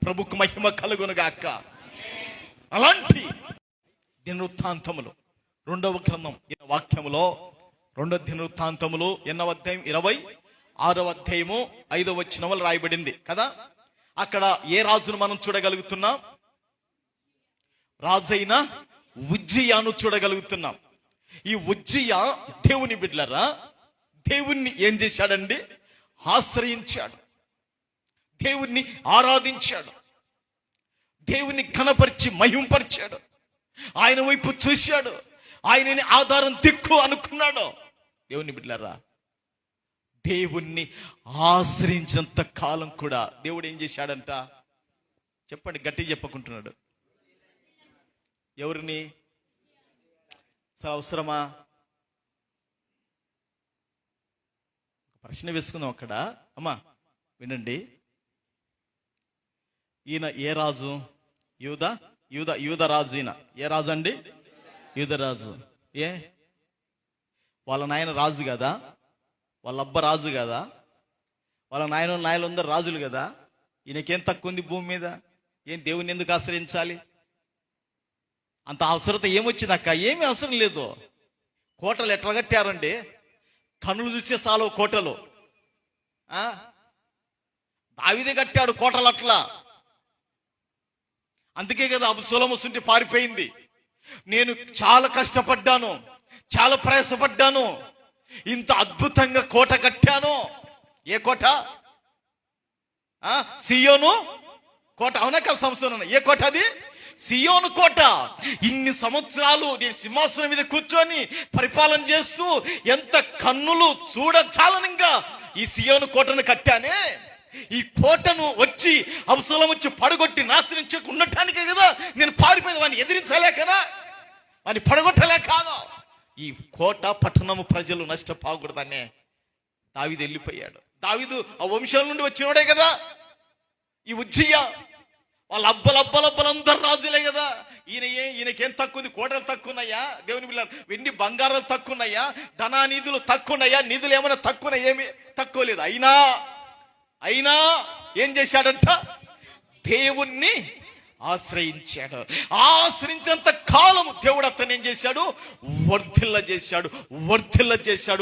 ప్రభుకు మహిమ కలుగునుగాక. అలాంటి దినవృత్తాంతములు 2వ గ్రంథం వాక్యములో 2వ దినవృత్తాంతములు 8వ అధ్యాయం 26వ అధ్యాయము 5వ వచనములు రాయబడింది కదా. అక్కడ ఏ రాజును మనం చూడగలుగుతున్నాం? రాజైన ఉజ్జియాను చూడగలుగుతున్నాం. ఈ ఉజ్జియా దేవుని బిడ్డలారా దేవుణ్ణి ఏం చేశాడండి? ఆశ్రయించాడు, దేవుణ్ణి ఆరాధించాడు, దేవుని ఘనపరిచి మహింపరిచాడు, ఆయన వైపు చూశాడు, ఆయనని ఆధారం దిక్కు అనుకున్నాడు. దేవుని బిడ్డలారా, దేవుణ్ణి ఆశ్రయించినంత కాలం కూడా దేవుడు ఏం చేశాడంట? చెప్పండి, గట్టిగా చెప్పకుంటున్నాడు. ఎవరిని? అవసరమా? ప్రశ్న వేసుకుందాం అక్కడ. అమ్మా వినండి, ఈయన ఏ రాజు? యూద రాజు. ఈయన ఏ రాజు అండి? యూదరాజు. వాళ్ళ నాయన రాజు కదా, వాళ్ళ అబ్బ రాజు కదా, వాళ్ళ నాయనందరూ రాజులు కదా. ఈయనకేం తక్కువ ఉంది భూమి మీద? ఏం దేవుని ఎందుకు ఆశ్రయించాలి? అంత అవసరత ఏమొచ్చింది అక్క? ఏమీ అవసరం లేదు. కోటలు ఎట్లా కట్టారండి? కనులు చూసే సాలో కోటలు. దావీదే కట్టాడు కోటలు అట్లా. అందుకే కదా అబ్షాలోము సుంటి పారిపోయింది. నేను చాలా కష్టపడ్డాను, చాలా ప్రయాసపడ్డాను, ఇంత అద్భుతంగా కోట కట్టాను. ఏ కోట? సియోను కోట. అవునా కదా? సంవత్సరం ఏ కోట అది? సియోను కోట. ఇన్ని సంవత్సరాలు నేను సింహాసనం మీద కూర్చొని పరిపాలన చేస్తూ ఎంత కన్నులు చూడచాలనంగా ఈ సియోను కోటను కట్టానే. ఈ కోటను వచ్చి అబ్షాలోము వచ్చి పడగొట్టి నాశనం ఉండటానికే కదా నేను పారిపోయింది. వాడిని ఎదిరించలే కదా, వాడిని పడగొట్టలే కాదు. ఈ కోట పట్టణము ప్రజలు నష్టపోకూడదనే దావీదు వెళ్ళిపోయాడు. దావీదు ఆ వంశాల నుండి వచ్చినోడే కదా. ఈ ఉజ్జియా వాళ్ళ అబ్బలబ్బలందరూ రాజులే కదా. ఈయనకేం తక్కువ ఉంది? కోటలు తక్కువ ఉన్నాయా? దేవుని బిడ్డ, వెండి బంగారాలు తక్కువ ఉన్నాయా? ధనా నిధులు తక్కువ ఉన్నాయా? నిధులు ఏమైనా తక్కువ? ఏమి తక్కువ లేదు. అయినా ఏం చేశాడంట? దేవుణ్ణి ఆశ్రయించాడు. ఆశ్రయించినంత కాలం దేవుడు అతను ఏం చేశాడు? వర్ధిల్ల చేశాడు.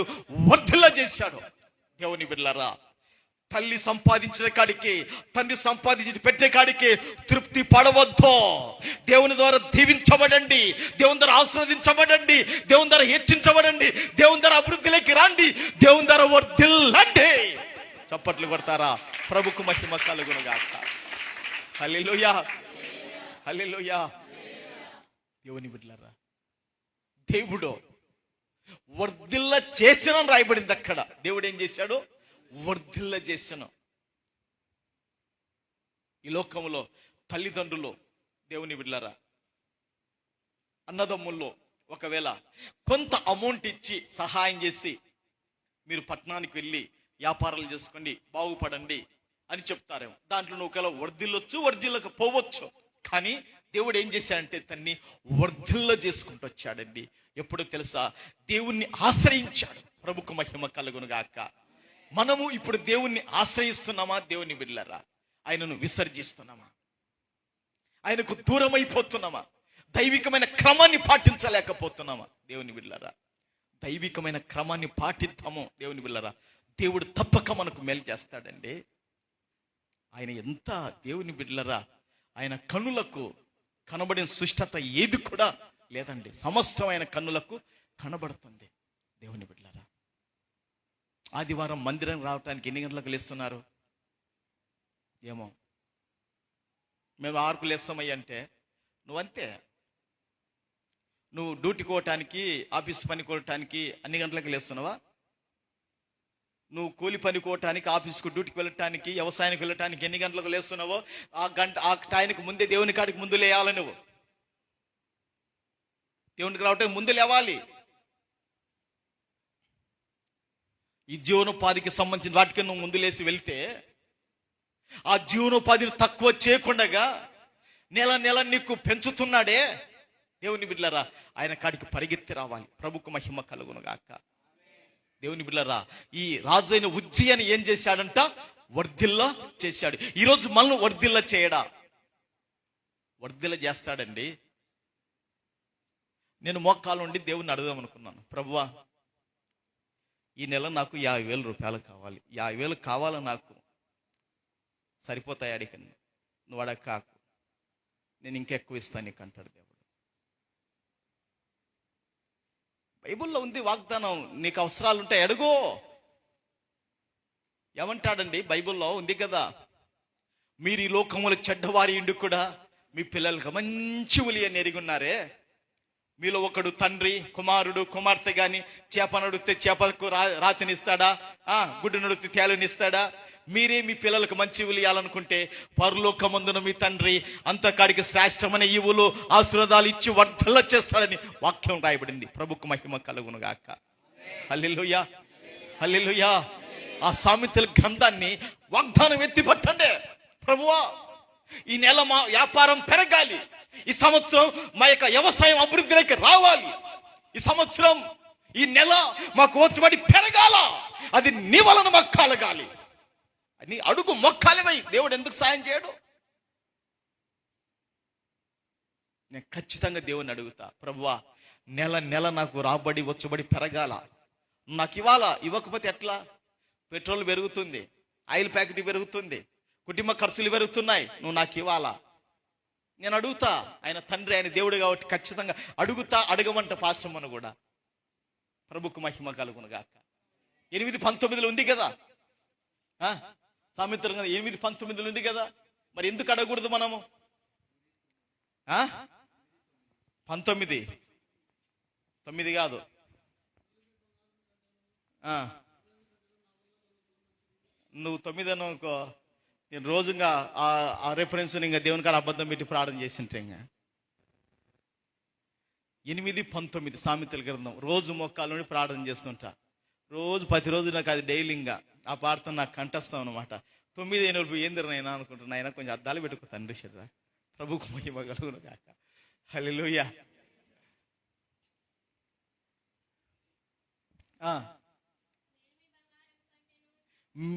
దేవుని బిడ్డలారా, తల్లి సంపాదించిన కాడికి, తండ్రి సంపాదించి పెట్టే కాడికి తృప్తి పడవద్దు. దేవుని ద్వారా దీవించబడండి, దేవుని ద్వారా ఆశీర్వదించబడండి, దేవుని ద్వారా హెచ్చించబడండి, దేవుని ద్వారా అభివృద్ధిలోకి రండి, దేవుని ద్వారా వర్ధిల్లండి. చప్పట్లు కొడతారా? ప్రభుకు మహిమ కలుగును గాక. హల్లెలూయా, హల్లెలూయా. దేవుని బిడ్డలారా, దేవుడు వర్ధిల్ల చేసిన రాయబడింది అక్కడ. దేవుడు ఏం చేశాడు? వర్ధిల్ల చేసిన. ఈ లోకంలో తల్లిదండ్రులు, దేవుని బిడ్డలారా, అన్నదమ్ముల్లో ఒకవేళ కొంత అమౌంట్ ఇచ్చి సహాయం చేసి మీరు పట్టణానికి వెళ్ళి వ్యాపారాలు చేసుకోండి, బాగుపడండి అని చెప్తారేమో. దాంట్లో నువ్వు ఒకవేళ వర్ధిల్లొచ్చు, వర్ధిల్లకపోవచ్చు. కానీ దేవుడు ఏం చేశాడంటే తన్ని వర్ధిల్ల చేసుకుంటూ వచ్చాడండి. ఎప్పుడో తెలుసా? దేవుణ్ణి ఆశ్రయించాడు. ప్రభుకు మహిమ కలుగును గాక. మనము ఇప్పుడు దేవుణ్ణి ఆశ్రయిస్తున్నామా? దేవుని బిడ్డలారా, ఆయనను విసర్జిస్తున్నామా? ఆయనకు దూరం అయిపోతున్నామా? దైవికమైన క్రమాన్ని పాటించలేకపోతున్నామా? దేవుని బిడ్డలారా, దైవికమైన క్రమాన్ని పాటిద్దాము. దేవుని బిడ్డలారా, దేవుడు తప్పక మనకు మేలు చేస్తాడండి. ఆయన ఎంత, దేవుని బిడ్డలారా, ఆయన కన్నులకు కనబడిన సుష్టత ఏది కూడా లేదండి. సమస్తమైన కన్నులకు కనబడుతుంది. దేవుని బిడ్డలారా, ఆదివారం మందిరం రావటానికి ఎన్ని గంటలకు లేస్తున్నారు? ఏమో, మేము 6కు లేస్తామయ్య అంటే నువ్వంతే. నువ్వు డ్యూటీ కోవటానికి, ఆఫీస్ పని కోవటానికి అన్ని గంటలకు లేస్తున్నావా? నువ్వు కూలి పని కోవటానికి, ఆఫీస్కు డ్యూటీకి వెళ్ళటానికి, వ్యవసాయానికి వెళ్ళటానికి ఎన్ని గంటలకు లేస్తున్నావో ఆ టైంకి ముందే దేవుని కాడికి ముందు లేయాలి. నువ్వు దేవునికి రావటానికి ముందు లేవాలి. ఈ జీవనోపాధికి సంబంధించిన వాటికి నువ్వు ముందు లేసి వెళ్తే ఆ జీవనోపాధిని తక్కువ చేయకుండా నెల నీకు పెంచుతున్నాడే. దేవుని బిడ్డలారా, ఆయన కాడికి పరిగెత్తి రావాలి. ప్రభుకు మహిమ కలుగును గాక. దేవుని బిడ్డలారా, ఈ రాజు అయిన ఉజ్జీయని ఏం చేశాడంట? వర్ధిల్ల చేశాడు. ఈరోజు మనల్ని వర్ధిల్ల చేయడా? వర్ధిల్ల చేస్తాడండి. నేను మోకాలు ఉండి దేవుణ్ణి అడుగుదాం అనుకున్నాను. ప్రభువా, ఈ నెల నాకు 50,000 రూపాయలు కావాలి. 50,000 కావాలా? నాకు సరిపోతాయి అడిగని. నువ్వు అడగకాకు, నేను ఇంకెక్కువ ఇస్తాను నీకు అంటాడు దేవుడు. బైబిల్లో ఉంది వాగ్దానం. నీకు అవసరాలు ఉంటాయి, అడుగో. ఏమంటాడండి? బైబిల్లో ఉంది కదా, మీరు ఈ లోకములు చెడ్డవారి ఇండు కూడా మీ పిల్లలకు మంచి ఉలి అని ఎరుగున్నారే. మీలో ఒకడు తండ్రి, కుమారుడు, కుమార్తె గాని చేప నడితే చేపకు రాతినిస్తాడా? గుడ్డు నడితే తేలునిస్తాడా? మీరే మీ పిల్లలకు మంచి ఇవ్వాలనుకుంటే పరలోకమందున మీ తండ్రి అంతకాడికి శ్రేష్టమైన ఈవులు, ఆశీర్వాదాలు ఇచ్చి వర్ధల్ల చేస్తాడని వాక్యం రాయబడింది. ప్రభుకు మహిమ కలుగును గాక. హల్లెలూయా, హల్లెలూయా. ఆ సామెతల గ్రంథాన్ని వాగ్దానం ఎత్తి పట్టండి. ప్రభువా, ఈ నెల మా వ్యాపారం పెరగాలి, ఈ సంవత్సరం మా యొక్క వ్యవసాయం అభివృద్ధిలోకి రావాలి, ఈ సంవత్సరం ఈ నెల మాకు వచ్చబడి పెరగాల, అది నీ వలన మాకు కలగాలి అని అడుగు. మొక్కాలివై. దేవుడు ఎందుకు సాయం చేయడు? నేను ఖచ్చితంగా దేవుని అడుగుతా. ప్రభువా, నెల నాకు రాబడి వచ్చబడి పెరగాల, నాకు ఇవ్వాలా. ఇవ్వకపోతే ఎట్లా? పెట్రోల్ పెరుగుతుంది, ఆయిల్ ప్యాకెట్ పెరుగుతుంది, కుటుంబ ఖర్చులు పెరుగుతున్నాయి, నువ్వు నాకు ఇవ్వాలా. నేను అడుగుతా. ఆయన తండ్రి, ఆయన దేవుడు కాబట్టి ఖచ్చితంగా అడుగుతా. అడగమంట పాశ్రమను కూడా. ప్రభుకు మహిమ కలుగును గాక. 8:19 ఉంది కదా, సామెతలు 8:19 ఉంది కదా. మరి ఎందుకు అడగకూడదు మనము? 19 కాదు, నువ్వు 9 అనుకో. నేను రోజుగా ఆ రెఫరెన్స్ ఇంకా దేవుని కాడ అబద్ధం పెట్టి ప్రార్థన చేసింటే 8:19 సామెతల గ్రంథం. రోజు మొక్కాలని ప్రార్థన చేస్తుంటా. ప్రతిరోజు నాకు అది డైలీగా ఆ ప్రార్థన నాకు కంఠస్థం అనమాట. 9 ఏందిరు నైనా అనుకుంటున్నా. అయినా కొంచెం అద్దాలు పెట్టుకో తండ్రి శరీర. ప్రభుకు మహిమ కలుగును గాక. హల్లెలూయా.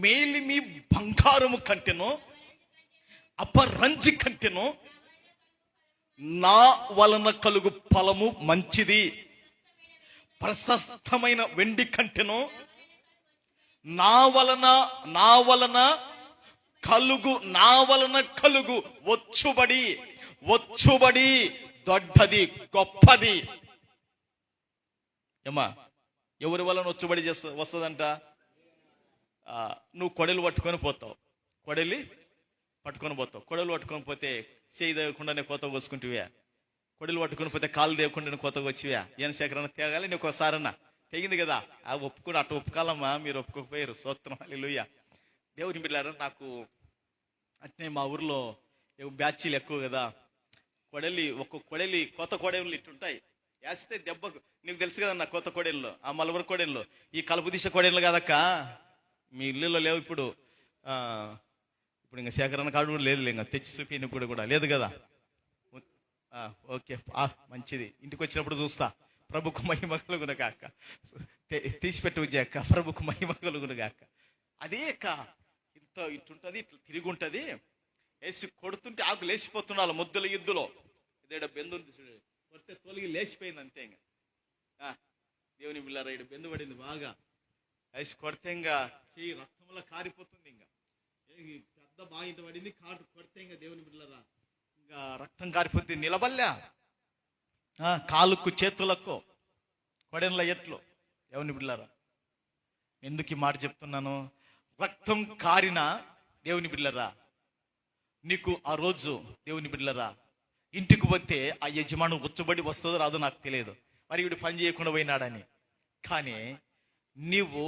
మేలిమి బంగారము కంటెను అపరంజి కంటెను నా వలన కలుగు ఫలము మంచిది. ప్రశస్తమైన వెండి కంటెను నా వలన కలుగు వచ్చుబడి దొడ్డది, గొప్పది. ఏమా, ఎవరి వలన వచ్చుబడి వస్తుందంట? నువ్వు కొడలు పట్టుకొని పోతావు, కొడలి పట్టుకొని పోతే చేయి దేవకుండానే కోత కోసుకుంటువా? కొడలు పట్టుకొని పోతే కాలు దేవకుండా కోతకు వచ్చివా? ఏం సేకరణ తేగాలి నీకు ఒకసారన్నా తెగింది కదా. ఒప్పుకుని అటు ఒప్పుకోవాలమ్మా, మీరు ఒప్పుకోకపోయారు. స్తోత్రం, హల్లెలూయా. దేవుని బిడ్డలారా, నాకు అట్నే మా ఊర్లో బ్యాచీలు ఎక్కువ కదా. కొత్త కొడవలు ఇట్టుంటాయి, వేస్తే దెబ్బకు. నీకు తెలుసు కదా నా కొత్త కొడేళ్ళు, ఆ మలబరి కొడేళ్ళు, ఈ కలుపు దిశ కొడేళ్ళు కాదక్క. మీ ఇల్లులో లేవు ఇప్పుడు. ఇంకా సేకరణ కాడు కూడా లేదు, ఇంకా తెచ్చి చూపి కూడా లేదు కదా. ఓకే, మంచిది. ఇంటికి వచ్చినప్పుడు చూస్తా. ప్రభుకు మహిమ కలుగును గాక. తీసిపెట్టి ఉజ్జాక, ప్రభుకు మహిమ కలుగును గాక. అదే అక్క, ఇట్టుంటది, ఇట్లా తిరిగి ఉంటది. వేసి కొడుతుంటే ఆకు లేచిపోతున్నాడు ముద్దుల యుద్ధలో. ఇదేడ బెందు కొడితే తొలగి లేచిపోయింది అంతే. ఇంకా దేవుని బిళ్ళారా, ఇటు బెందు పడింది బాగా. వేసి కొడితే ఇంకా చెయ్యి రక్తంలో కారిపోతుంది. ఇంకా పెద్ద బాగా ఇంట పడింది, కాటు కొడితే ఇంకా దేవుని బిళ్ళారా ఇంకా రక్తం కారిపోతుంది. నిలబల్లా కాలుకు చేతులకు కొడెన్ల ఎట్లు. దేవుని బిళ్ళారా, ఎందుకు ఈ మాట చెప్తున్నాను? రక్తం కారిన దేవుని బిళ్ళరా, నీకు ఆ రోజు దేవుని బిడ్డలరా ఇంటికి పోతే ఆ యజమాను వచ్చబడి వస్తుందో రాదో నాకు తెలియదు, మరి వీడు పని చేయకుండా పోయినాడని. కానీ నీవు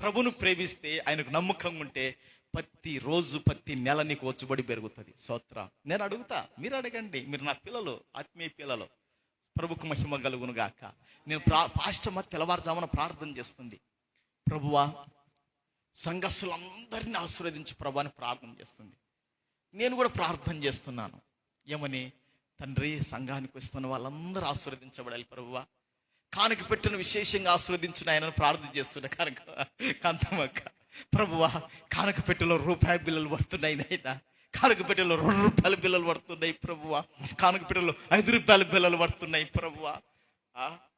ప్రభును ప్రేమిస్తే, ఆయనకు నమ్మకంగా ఉంటే ప్రతి రోజు ప్రతి నెల నీకు వచ్చబడి పెరుగుతుంది. స్తోత్రం. నేను అడుగుతా, మీరు అడగండి. మీరు నా పిల్లలు, ఆత్మీయ పిల్లలు. ప్రభుకు మహిమ కలుగును గాక. నేను పాస్టర్ తెల్లవారుజామున ప్రార్థన చేస్తుంది. ప్రభువా, సంఘస్థులందరినీ ఆశీర్వదించి ప్రభు అని ప్రార్థన చేస్తుంది. నేను కూడా ప్రార్థన చేస్తున్నాను. ఏమని? తండ్రి, సంఘానికి వస్తున్న వాళ్ళందరూ ఆశీర్వదించబడాలి ప్రభువా. కానుక పెట్టిన విశేషంగా ఆశీర్వదించిన ఆయనను ప్రార్థన చేస్తున్నా. కనుక కాంతమ్మక్క, ప్రభువా, కానుక పెట్టెలో రూపాయి బిల్లలు పడుతున్నాయి నాయన. కానుక పెట్టెలో 2 రూపాయల బిల్లలు పడుతున్నాయి ప్రభువా. కానుక పెట్టెలో 5 రూపాయల బిల్లలు పడుతున్నాయి ప్రభువా.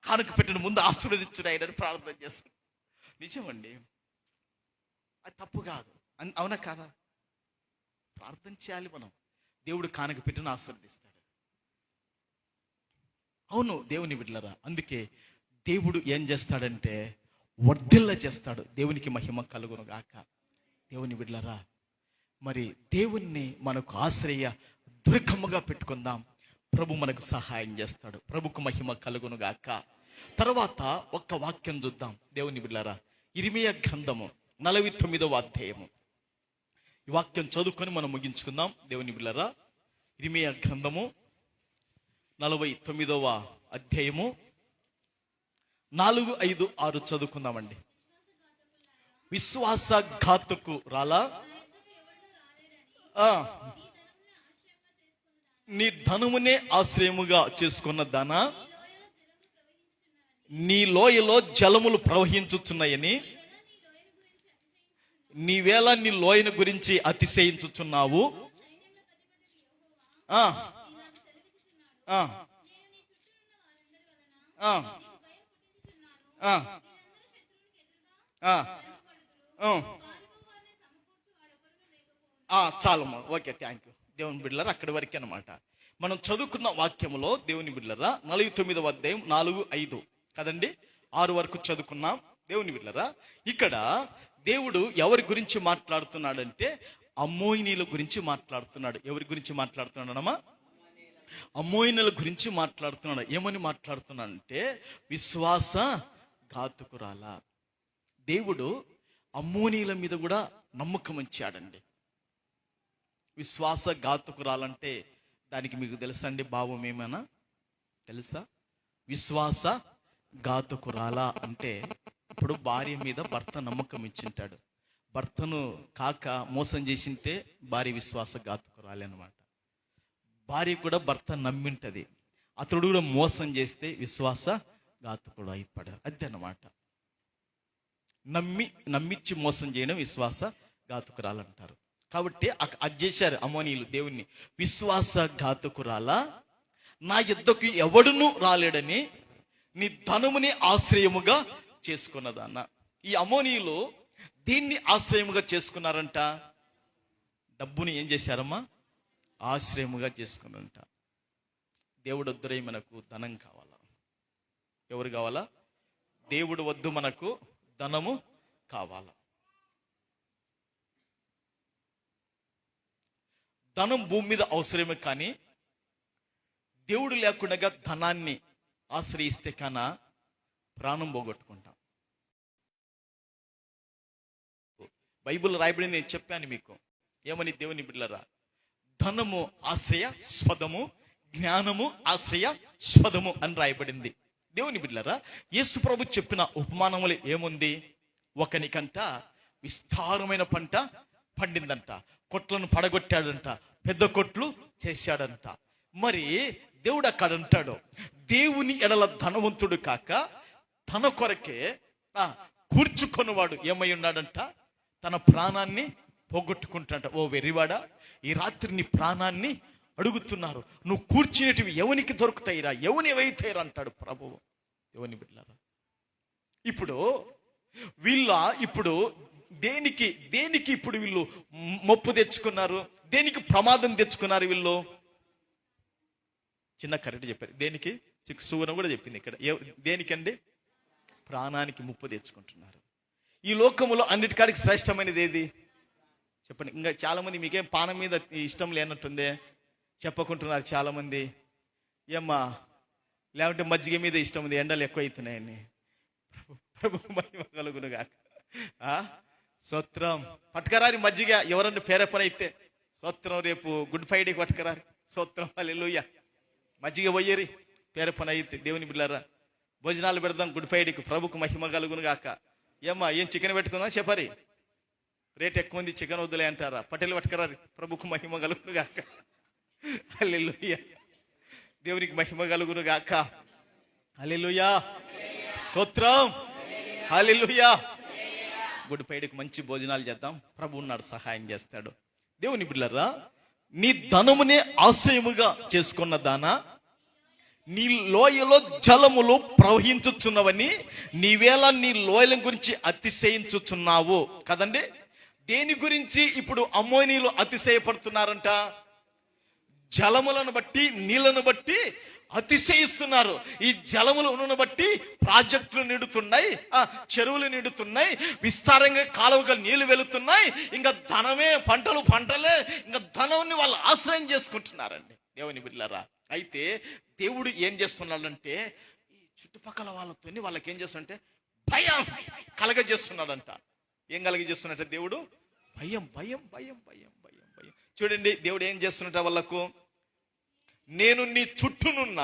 కానుక పెట్టిన ముందు ఆశీర్వదించిన ఆయనను ప్రార్థన చేస్తున్నా. నిజమండి, అది తప్పు కాదు. అవునా కాదా? ప్రార్థన చేయాలి మనం. దేవుడు కానుక పెట్టిన ఆశీర్వదిస్తాడు. అవును దేవుని బిడ్డలరా, అందుకే దేవుడు ఏం చేస్తాడంటే వర్ధిల్ల చేస్తాడు. దేవునికి మహిమ కలుగును గాక. దేవుని బిడ్డలరా, మరి దేవుణ్ణి మనకు ఆశ్రయ దుర్గముగా పెట్టుకుందాం. ప్రభు మనకు సహాయం చేస్తాడు. ప్రభుకు మహిమ కలుగును గాక. తర్వాత ఒక్క వాక్యం చూద్దాం. దేవుని బిడ్డలరా, ఇర్మీయా గ్రంథము 49వ అధ్యాయము. ఈ వాక్యం చదువుకొని మనం ముగించుకుందాం. దేవుని బిడ్డలారా, ఇర్మీయా గ్రంథము 49వ అధ్యాయము 4, 5, 6 చదువుకుందామండి. విశ్వాసఘాతకురాలా, నీ ధనమునే ఆశ్రయముగా చేసుకున్న దానా, నీ లోయలో జలములు ప్రవహించుచున్నాయని నీవేళ నీ లోయను గురించి అతిశయించుచున్నావు. చాలమ్మా, ఓకే, థ్యాంక్ యూ. దేవుని బిడ్డలారా, అక్కడి వరకే అనమాట మనం చదువుకున్న వాక్యములో. దేవుని బిడ్డలారా, 49వ అధ్యాయం 4, 5 కదండి, 6 వరకు చదువుకున్నాం. దేవుని బిడ్డలారా, ఇక్కడ దేవుడు ఎవరి గురించి మాట్లాడుతున్నాడంటే అమ్మోయినీల గురించి మాట్లాడుతున్నాడు. ఎవరి గురించి మాట్లాడుతున్నాడమ్మా? అమ్మోయినీల గురించి మాట్లాడుతున్నాడు. ఏమని మాట్లాడుతున్నాడంటే విశ్వాస ఘాతుకురాలా. దేవుడు అమ్మోనీల మీద కూడా నమ్మకం ఉంచాడండి. విశ్వాస ఘాతుకురాలంటే దానికి మీకు తెలుసండి భావం ఏమైనా తెలుసా? విశ్వాస ఘాతుకురాలా అంటే ఇప్పుడు భార్య మీద భర్త నమ్మకం ఇచ్చింటాడు. భర్తను కాక మోసం చేసింటే భార్య విశ్వాస ఘాతుకురాలి అనమాట. భార్య కూడా భర్త నమ్మింటది. అతడు కూడా మోసం చేస్తే విశ్వాసఘాతకుడు అయిపోయాడు. అదన్నమాట. నమ్మిచ్చి మోసం చేయడం విశ్వాసఘాతకురాలంటారు. కాబట్టి అది చేశారు అమోనీయులు దేవుణ్ణి. విశ్వాసఘాతకురాల, నా యుద్ధకు ఎవడునూ రాలేడని నీ ధనముని ఆశ్రయముగా చేసుకున్నదాన్న. ఈ అమోనీయులు దీన్ని ఆశ్రయముగా చేసుకున్నారంట. డబ్బుని ఏం చేశారమ్మా? ఆశ్రయముగా చేసుకున్నారంట. దేవుడు వద్దురై మనకు ధనం కావాలా? ఎవరు కావాలా? దేవుడు వద్దు, మనకు ధనము కావాలా? ధనం భూమి మీద అవసరమే, కానీ దేవుడు లేకుండా ధనాన్ని ఆశ్రయిస్తే కన్నా ప్రాణం పోగొట్టుకుంటాం. బైబిల్ రాయబడింది, నేను చెప్పాను మీకు ఏమని, దేవుని బిడ్డలారా, ధనము ఆశ్రయాస్పదము, జ్ఞానము ఆశ్రయాస్పదము అని రాయబడింది. దేవుని బిడ్డలారా, యేసు ప్రభు చెప్పిన ఉపమానములు ఏముంది? ఒకనికంట విస్తారమైన పంట పండిందంట, కొట్లను పడగొట్టాడంట, పెద్ద కొట్లు చేశాడంట. మరి దేవుడు అక్కడ అంటాడు, దేవుని ఎడల ధనవంతుడు కాక తన కొరకే కూర్చుకొనివాడు ఏమై ఉన్నాడంట? తన ప్రాణాన్ని పోగొట్టుకుంటాడంట. ఓ వెర్రివాడా, ఈ రాత్రి నీ ప్రాణాన్ని అడుగుతున్నారు. నువ్వు కూర్చునేటివి ఎవనికి దొరుకుతాయిరా, ఎవని ఏవైతాయిరా అంటాడు ప్రభువు. ఎవని బిడ్డలారా, ఇప్పుడు ఇప్పుడు దేనికి ఇప్పుడు వీళ్ళు మొప్పు తెచ్చుకున్నారు? దేనికి ప్రమాదం తెచ్చుకున్నారు వీళ్ళు? చిన్న కరెక్ట్ చెప్పారు. దేనికి? సువనం కూడా చెప్పింది ఇక్కడ. దేనికండి? ప్రాణానికి ముప్పు తెచ్చుకుంటున్నారు. ఈ లోకములో అన్నిటికాడికి శ్రేష్టమైనది ఏది చెప్పండి? ఇంకా చాలా మంది మీకేం పానం మీద ఇష్టం లేనట్టుందే చెప్పుకుంటున్నారు చాలా మంది. ఏమ్మా, లేకుంటే మజ్జిగ మీద ఇష్టం ఉంది, ఎండలు ఎక్కువ అవుతున్నాయని. ప్రభు మహిమ కలుగునుగాక. స్తోత్రం. పట్టుకరారి మజ్జిగ, ఎవరన్నా పేర పని అయితే స్తోత్రం. రేపు గుడ్ ఫ్రైడేకి పట్టుకరారి. స్తోత్రం. హల్లెలూయా. మజ్జిగ పోయేరి పేర పని అయితే. దేవుని బిడ్డలారా, భోజనాలు పెడదాం గుడ్ ఫ్రైడేకి. ప్రభుకు మహిమ కలుగునుగాక. ఏమ్మా, ఏం చికెన్ పెట్టుకుందాం చెప్పారి? రేట్ ఎక్కువ ఉంది, చికెన్ వద్దులే అంటారా? పటేలు పట్టుకరారి. ప్రభుకు మహిమ కలుగునుగాక. హల్లెలూయా. దేవునికి మహిమ కలుగునుగాక. హల్లెలూయా. స్తోత్రం. హల్లెలూయా. గుడ్ ఫ్రైడేకి మంచి భోజనాలు చేద్దాం. ప్రభు ఉన్నాడు, సహాయం చేస్తాడు. దేవుని బిడ్డలారా, నీ ధనమునే ఆశ్రయముగా చేసుకున్న దానా, నీ లోయలో జలములు ప్రవహించుచున్నవని నీవేళ నీ లోయల గురించి అతిశయించుచున్నావు కదండి. దేని గురించి ఇప్పుడు అమ్మోనీయులు అతిశయపడుతున్నారంట? జలములను బట్టి, నీళ్లను బట్టి అతిశయిస్తున్నారు. ఈ జలములను బట్టి ప్రాజెక్టులు నిండుతున్నాయి, చెరువులు నిండుతున్నాయి, విస్తారంగా కాలువగా నీళ్లు వెళుతున్నాయి. ఇంకా ధనమే, పంటలే, ఇంకా ధనాన్ని వాళ్ళు ఆశ్రయం చేసుకుంటున్నారండి. దేవుని బిడ్డలారా, అయితే దేవుడు ఏం చేస్తున్నాడంటే ఈ చుట్టుపక్కల వాళ్ళతో వాళ్ళకి ఏం చేస్తుంటే భయం కలగజేస్తున్నాడంట. ఏం కలగజేస్తున్నట్ట దేవుడు? భయం. చూడండి, దేవుడు ఏం చేస్తున్నట్ట వాళ్ళకు, నేను నీ చుట్టూనున్న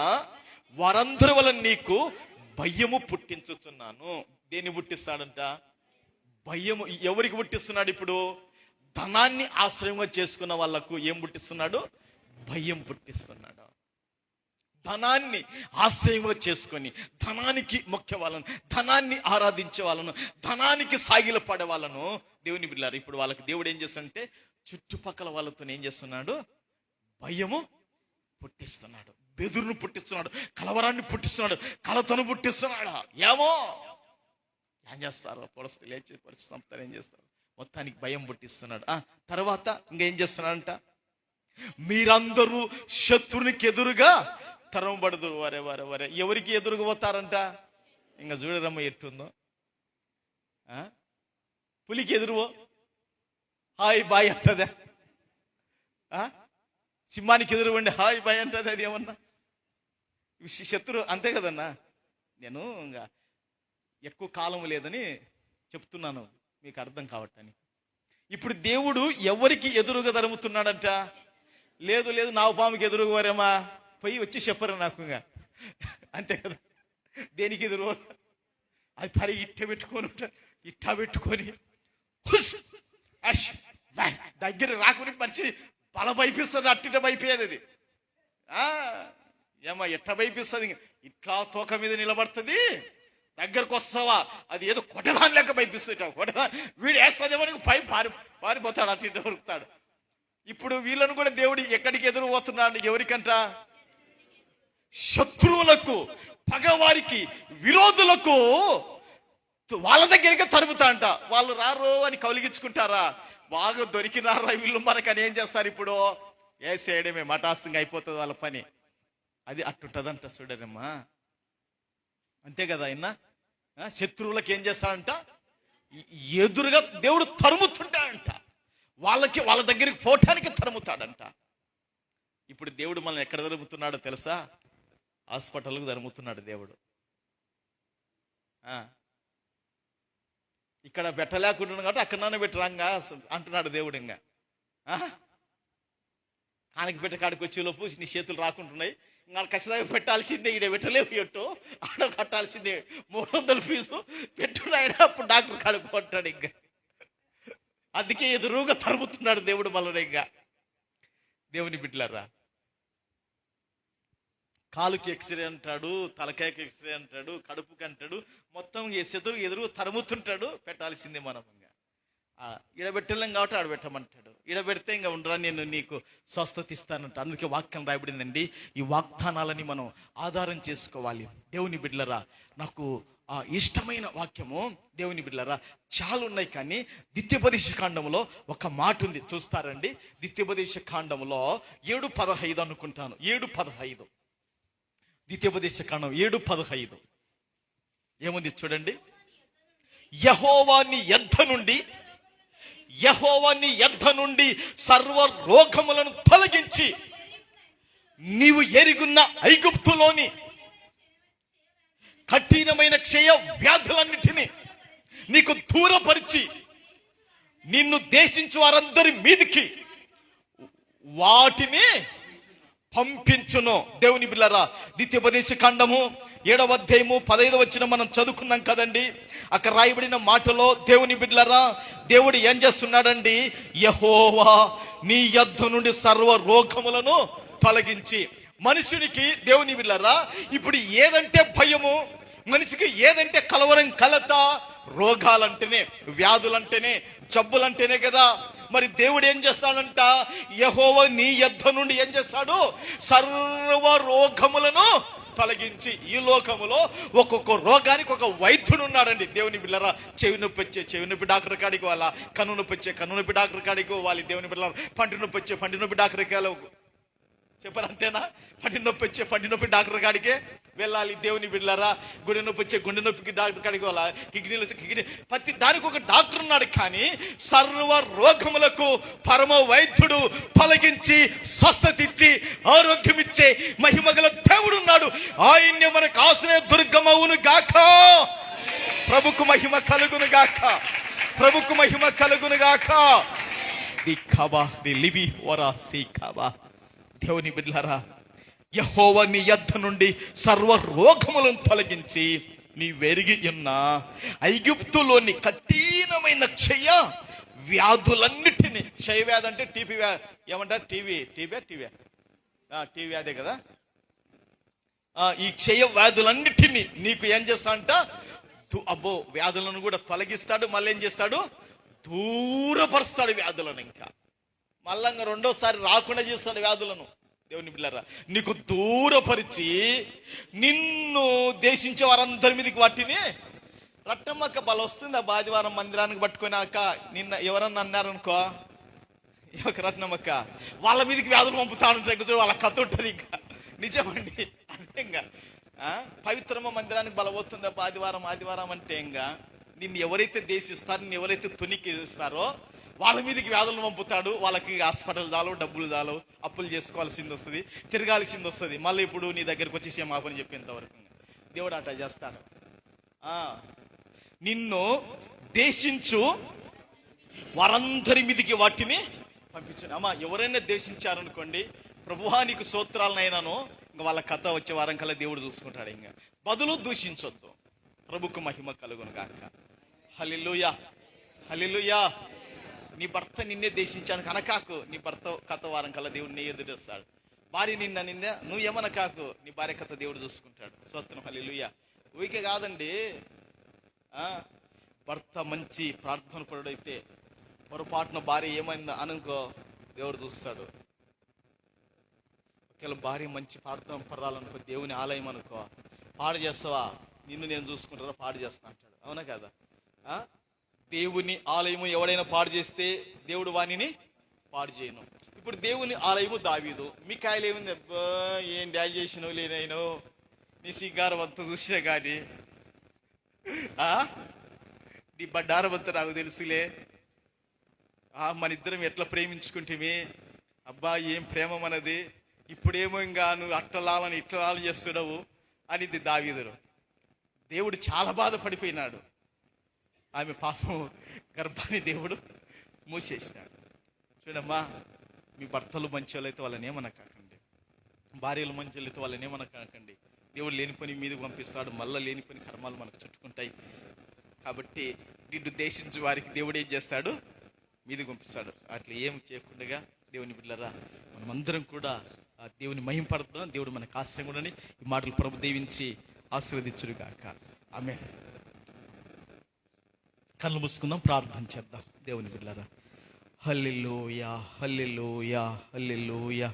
వారందరి వల్ల నీకు భయము పుట్టించుతున్నాను. దేన్ని పుట్టిస్తాడంట? భయము. ఎవరికి పుట్టిస్తున్నాడు? ఇప్పుడు ధనాన్ని ఆశ్రయంగా చేసుకున్న వాళ్ళకు ఏం పుట్టిస్తున్నాడు? భయం పుట్టిస్తున్నాడు. ధనాన్ని ఆశ్రయంగా చేసుకొని ధనానికి మొక్కే వాళ్ళను, ధనాన్ని ఆరాధించే వాళ్ళను, ధనానికి సాగిల పడే వాళ్ళను దేవుని బిడ్డలారా, ఇప్పుడు వాళ్ళకి దేవుడు ఏం చేస్తుంటే చుట్టుపక్కల వాళ్ళతో ఏం చేస్తున్నాడు? భయము పుట్టిస్తున్నాడు, బెదురును పుట్టిస్తున్నాడు, కలవరాన్ని పుట్టిస్తున్నాడు, కలతను పుట్టిస్తున్నాడు. ఏమో ఏం చేస్తారు? పొడస్తే లేచి పరిస్థితి సంపుతారు, ఏం చేస్తారు? మొత్తానికి భయం పుట్టిస్తున్నాడు. తర్వాత ఇంకేం చేస్తున్నాడంట? మీరందరూ శత్రునికి ఎదురుగా తరంబడదురు. వరే ఎవరికి ఎదురుగా పోతారంట? ఇంకా చూడరమ్మ ఎట్టుందో. పులికి ఎదురువో హాయ్ బాయ్ అంటదా? సింహానికి ఎదురువండి హాయ్ బాయ్ అంటది. అది ఏమన్నా శత్రు అంతే కదన్నా. నేను ఇంకా ఎక్కువ కాలం లేదని చెప్తున్నాను, మీకు అర్థం కావటానికి. ఇప్పుడు దేవుడు ఎవరికి ఎదురుగా తరుముతున్నాడంట? లేదు నావుపాముకి ఎదురుగా వారేమా పోయి వచ్చి చెప్పరు నాకు, ఇంకా అంతే కదా. దేనికి ఎదురు? అది పరి ఇట్ట పెట్టుకొని దగ్గర రాకుని మనిషి బల భయపిస్తుంది, అట్టిట భయపోయేది అది. ఏమో ఎట్ట భయపిస్తుంది, ఇట్లా తోక మీద నిలబడుతుంది, దగ్గరకు వస్తావా అది ఏదో కొట్టదాని లెక్క భయపిస్తుంది. కొట్టదా వీడు వేస్తుందేమో పై పారిపోతాడు, అటు ఇటు ఉరుకుతాడు. ఇప్పుడు వీళ్ళను కూడా దేవుడు ఎక్కడికి ఎదురు పోతున్నాడు? ఎవరికంట? శత్రువులకు, పగవారికి, విరోధులకు వాళ్ళ దగ్గరికి తరుముతా అంట. వాళ్ళు రారు అని కౌలిగించుకుంటారా? బాగా దొరికినారా వీళ్ళు మనకని ఏం చేస్తారు? ఇప్పుడు వేసేయడమే, మటాస్తంగా అయిపోతుంది వాళ్ళ పని. అది అట్టుంటదంట చూడరమ్మా. అంతే కదా ఆయన. శత్రువులకు ఏం చేస్తాడంట? ఎదురుగా దేవుడు తరుముతుంటాడంట. వాళ్ళ దగ్గరికి పోవటానికి తరుముతాడంట. ఇప్పుడు దేవుడు మనల్ని ఎక్కడ తరుముతున్నాడో తెలుసా? హాస్పిటల్కు తరుముతున్నాడు దేవుడు. ఇక్కడ పెట్టలేకుంటున్నాడు కాబట్టి అక్కడనే పెట్టరాంగా అంటున్నాడు దేవుడు. ఇంకా కానికి పెట్ట కాడికి వచ్చేలోపు నీ చేతులు రాకుంటున్నాయి, ఇంకా ఖచ్చితంగా పెట్టాల్సిందే, ఈడ పెట్టలేవు ఎట్టో ఆడ కట్టాల్సిందే, 300 ఫీజు పెట్టున్నాడు. అప్పుడు డాక్టర్ కాడికి కొట్టాడు. ఇంకా అందుకే ఎదురుగా తరుముతున్నాడు దేవుడు మనల్ని. ఇంకా దేవుని బిడ్డలారా, కాలుకి ఎక్స్రే అంటాడు, తలకాయకి ఎక్స్రే అంటాడు, కడుపుకి అంటాడు, మొత్తం ఎదురు తరుముతుంటాడు. పెట్టాల్సిందే మనం. ఇంకా ఈడబెట్టలేం కాబట్టి ఆడబెట్టమంటాడు. ఈడబెడితే ఇంకా ఉండరా, నేను నీకు స్వస్థత ఇస్తానంట. అందుకే వాక్యం రాయబడిందండి. ఈ వాగ్దానాలని మనం ఆధారం చేసుకోవాలి. దేవుని బిడ్డలరా, నాకు ఇష్టమైన వాక్యము దేవుని బిడ్డలరా చాలా ఉన్నాయి, కానీ ద్వితీయోపదేశ కాండములో ఒక మాట ఉంది, చూస్తారండి. ద్వితీయోపదేశ కాండములో 7:15 అనుకుంటాను, 7:15. ద్వితీయోపదేశ కాండం 7:15 ఏముంది చూడండి. యెహోవాని యొద్ద నుండి సర్వ రోగములను తొలగించి నీవు ఎరుగున్న ఐగుప్తులోని కఠినమైన క్షయ వ్యాధులన్నిటినీ నీకు దూరపరిచి నిన్ను దేశించు వారందరి మీదికి వాటిని పంపించును. దేవుని బిడ్డలారా, ద్వితీయోపదేశ కాండము 7వ అధ్యాయము 15వ వచనం మనం చదువుకున్నాం కదండి. అక్కడ రాయబడిన మాటలో దేవుని బిడ్డలారా, దేవుడు ఏం చేస్తున్నాడండి? యెహోవా నీ యొద్ద నుండి సర్వ రోగములను తొలగించి. మనుషునికి దేవుని బిడ్డలారా ఇప్పుడు ఏదంటే భయము, మనిషికి ఏదంటే కలవరం, కలత, రోగాలంటేనే, వ్యాధులంటేనే, జబ్బులంటేనే కదా. మరి దేవుడు ఏం చేస్తాడంట? యెహోవా నీ యొద్ద నుండి ఏం చేస్తాడు? సర్వ రోగములను తొలగించి. ఈ లోకములో ఒక్కొక్క రోగానికి ఒక వైద్యుడు ఉన్నాడండి. దేవుని బిడ్డలారా, చెవి నొప్పి వచ్చే చెవి నొప్పి డాక్టర్ కాడికి పోవాలా, కన్ను నొప్పి వచ్చే కన్ను నొప్పి డాక్టర్ కాడికి పోవాలి. దేవుని బిడ్డలారా, పంటి నొప్పి వచ్చే పంటి నొప్పి డాక్టర్ చెప్పారు అంతేనా? పంటి నొప్పి వచ్చే పంటి నొప్పి డాక్టర్ కాడికే వెళ్ళాలి. దేవుని బిడ్డలారా, గుండె నొప్పి వచ్చే గుండె నొప్పికి డాక్టర్ కాడికి వెళ్ళాలి, కిడ్నీలు వచ్చే కిడ్నీ, ప్రతి దానికి ఒక డాక్టర్ ఉన్నాడు. కానీ సర్వ రోగములకు పరమ వైద్యుడు, తొలగించి స్వస్థత ఇచ్చి ఆరోగ్యం ఇచ్చే మహిమగల దేవుడు ఉన్నాడు. ఆయన్నే మనకు ఆశ్రయ దుర్గమవును గాక. ప్రభుకు మహిమ కలుగును గాక, ప్రభుకు మహిమ కలుగును గాక. దేవుని బిడ్డలారా, యెహోవా నీ యొద్ద నుండి సర్వ రోగములను తొలగించి నీ వెరిగి ఉన్న ఐగుప్తులోని కఠినమైన క్షయ వ్యాధులన్నిటినీ. క్షయ వ్యాధి అంటే టీబీ వ్యాధి ఏమంటారు? టీవీ వ్యాధే కదా. ఈ క్షయ వ్యాధులన్నిటినీ నీకు ఏం చేస్తా అంట? అబ్బో, వ్యాధులను కూడా తొలగిస్తాడు. మళ్ళీ ఏం చేస్తాడు? దూరపరుస్తాడు వ్యాధులను. ఇంకా మళ్ళా రెండోసారి రాకుండా చేస్తాడు వ్యాధులను. దేవుని బిడ్డలారా, నీకు దూరపరిచి నిన్ను దేశించే వారందరి మీదకి వాటిని రట్టమ్మక్క బల వస్తుంది. ఆ ఆదివారం మందిరానికి పట్టుకున్నాక నిన్న ఎవరన్నా అన్నారనుకో, రత్నమ్మక్క వాళ్ళ మీదకి వ్యాధులు పంపుతాడు. వాళ్ళ కథ ఉంటుంది. ఇంకా నిజమండి, అంటే ఇంకా పవిత్రమ మందిరానికి బలవస్తుంది. ఆదివారం అంటే ఇంకా నిన్ను ఎవరైతే దేశిస్తారో, నిన్ను ఎవరైతే తునికి ఇస్తారో వాళ్ళ మీదకి వ్యాధులను పంపుతాడు. వాళ్ళకి హాస్పిటల్ చాలు, డబ్బులు చాలు, అప్పులు చేసుకోవాల్సింది వస్తుంది, తిరగాల్సింది వస్తుంది. మళ్ళీ ఇప్పుడు నీ దగ్గరికి వచ్చి క్షమాపణ చెప్పేంత వరకు దేవుడు అట్లా చేస్తాడు. నిన్ను దేశించు వారందరి మీదకి వాటిని పంపించాను. అమ్మా, ఎవరైనా దేశించారనుకోండి, ప్రభువా నీకు స్తోత్రాలనైనాను, ఇంకా వాళ్ళ కథ వచ్చే వారం కల్లా దేవుడు చూసుకుంటాడు. ఇంకా బదులు దూషించొద్దు. ప్రభుకు మహిమ కలుగును గాక. హల్లెలూయా, హల్లెలూయా. నీ భర్త నిన్నే దేశించాను కనకాకు, నీ భర్త కథ వారం కల్లా దేవుడిని ఎదురేస్తాడు. భార్య నిన్న నిందా, నువ్వేమన్నా కాకు, నీ భార్య కథ దేవుడు చూసుకుంటాడు. స్తోత్రం, హల్లెలూయా. ఊరికే కాదండి, భర్త మంచి ప్రార్థన పరుడైతే పొరపాటున భార్య ఏమైందా అనుకో, దేవుడు చూస్తాడు. ఒకవేళ భార్య మంచి ప్రార్థన పడాలనుకో, దేవుని ఆలయం అనుకో, పాడు చేస్తావా, నిన్ను నేను చూసుకుంటారా, పాడు చేస్తా అంటాడు. అవునా కదా? దేవుని ఆలయము ఎవడైనా పాడు చేస్తే దేవుడు వాణిని పాడు చేయను. ఇప్పుడు దేవుని ఆలయము దావీదు. మీకాయలు ఏముంది, ఏం డ్యాజ్ చేసినవు లేనైనా, నీ సింగారం అంతా చూసినా కానీ నీ బండారం అంతా నాకు తెలుసులే, మన ఇద్దరం ఎట్లా ప్రేమించుకుంటేమి, అబ్బా ఏం ప్రేమ మనది, ఇప్పుడేమో ఇంకా నువ్వు అట్టలాలని ఇట్లా చేస్తున్నావు అనేది దావీదు. దేవుడు చాలా బాధపడిపోయినాడు. ఆమె పాపం గర్భాన్ని దేవుడు మూసేసినాడు. చూడమ్మా, మీ భర్తలు మంచి వాళ్ళైతే వాళ్ళని ఏమన్నా కాకండి, భార్యలు మంచి వాళ్ళైతే వాళ్ళని ఏమన్నా కాకండి. దేవుడు లేని పని మీదకి పంపిస్తాడు, మళ్ళీ లేని పని కర్మాలు మనకు చుట్టుకుంటాయి. కాబట్టి నిన్ను దేశించు వారికి దేవుడు ఏం చేస్తాడు, మీదకి పంపిస్తాడు. అట్లా ఏం చేయకుండా దేవుని బిడ్డలారా, మనమందరం కూడా దేవుని మహింపడుతున్నాం. దేవుడు మనకు ఆశ్రయం కూడా. ఈ మాటలు ప్రభు దీవించి ఆశీర్వదించుగాక. ఆమేన్. కళ్ళు మూసుకుందాం, ప్రార్థన చేద్దాం. దేవుని బిడ్డలారా, హల్లెలూయా, హల్లెలూయా, హల్లెలూయా,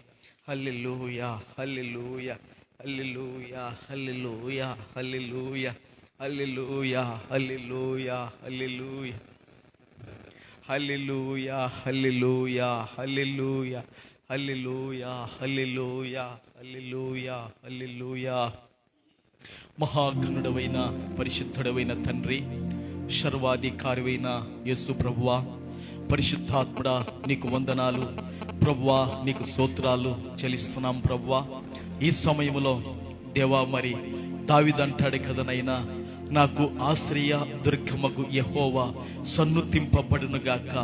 హల్లెలూయా, హల్లెలూయా, హల్లెలూయా, హల్లెలూయా, హల్లెలూయా, హల్లెలూయా, హల్లెలూయా, హల్లెలూయా, హల్లెలూయా, హల్లెలూయా, హల్లెలూయా, హల్లెలూయా, హల్లెలూయా, హల్లెలూయా, హల్లెలూయా. మహాగణుడవైన పరిశుద్ధుడవైన తండ్రి, సర్వాధికారివైన యేసు ప్రభువా, పరిశుద్ధాత్ముడా, నీకు వందనాలు ప్రభువా, నీకు స్తోత్రాలు చెల్లిస్తున్నాం ప్రభువా. ఈ సమయంలో దేవా, మరి దావీదు అంటాడు కదనైనా, నాకు ఆశ్రయ దుర్గమగు యెహోవా సన్నుతింపబడునుగాక,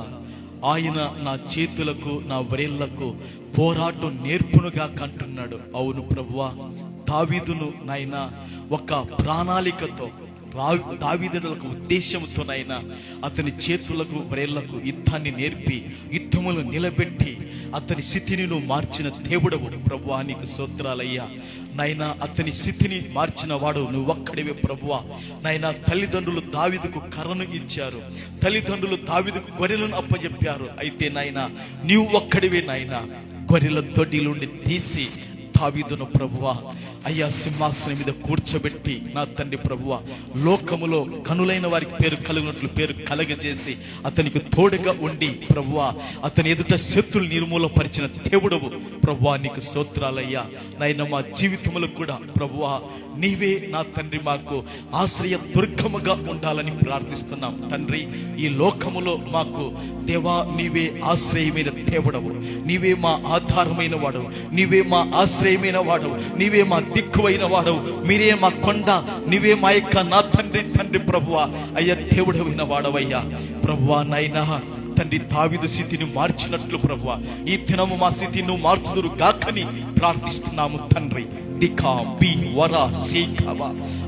ఆయన నా చేతులకు నా వ్రేళ్లకు పోరాటం నేర్పునుగాక అంటున్నాడు. అవును ప్రభువా, దావీదును నాయనా ఒక ప్రణాళికతో, దావీదులకు ఉద్దేశంతోనైనా అతని చేతులకు వ్రేళ్లకు యుద్ధాన్ని నేర్పి యుద్ధములు నిలబెట్టి అతని స్థితిని నువ్వు మార్చిన దేవుడవు ప్రభువా, నీకు స్తోత్రాలయ్యా. నైనా అతని స్థితిని మార్చిన వాడు నువ్వు ఒక్కడివే ప్రభువా. నైనా తల్లిదండ్రులు దావీదుకు కర్రను ఇచ్చారు, తల్లిదండ్రులు దావీదుకు గొర్రెలను అప్పచెప్పారు. అయితే నాయనా నీవు ఒక్కడివే నాయనా గొర్రెల దొడ్డిలుండి తీసి దావీదును ప్రభువా అయ్యా సింహాసనం మీద కూర్చోబెట్టి నా తండ్రి ప్రభువా, లోకములో కనులైన వారికి పేరు కలిగినట్లు పేరు కలగజేసి అతనికి తోడుగా ఉండి ప్రభువా అతని ఎదుట శత్రులు నిర్మూలపరిచిన దేవుడవు ప్రభువా, నీకు స్తోత్రాలయ్యా. నాయన మా జీవితములు కూడా ప్రభువా నీవే నా తండ్రి మాకు ఆశ్రయ దుర్గముగా ఉండాలని ప్రార్థిస్తున్నాం తండ్రి. ఈ లోకములో మాకు దేవా నీవే ఆశ్రయమైన దేవుడవు, నీవే మా ఆధారమైన వాడవు, నీవే మా ఆశ్రయమైన వాడవు, నీవే మా దిక్కువైన వాడవు, మీరే మా కొండ, నీవే మా యొక్క నా తండ్రి తండ్రి ప్రభువా అయ్యా దేవుడవైన వాడవయ్యా ప్రభువా. నైనా తండ్రి దావీదు స్థితిని మార్చినట్లు ప్రభువా ఈ దినము మా స్థితిని నువ్వు మార్చుదురు గాకని ప్రార్థిస్తున్నాము తండ్రి.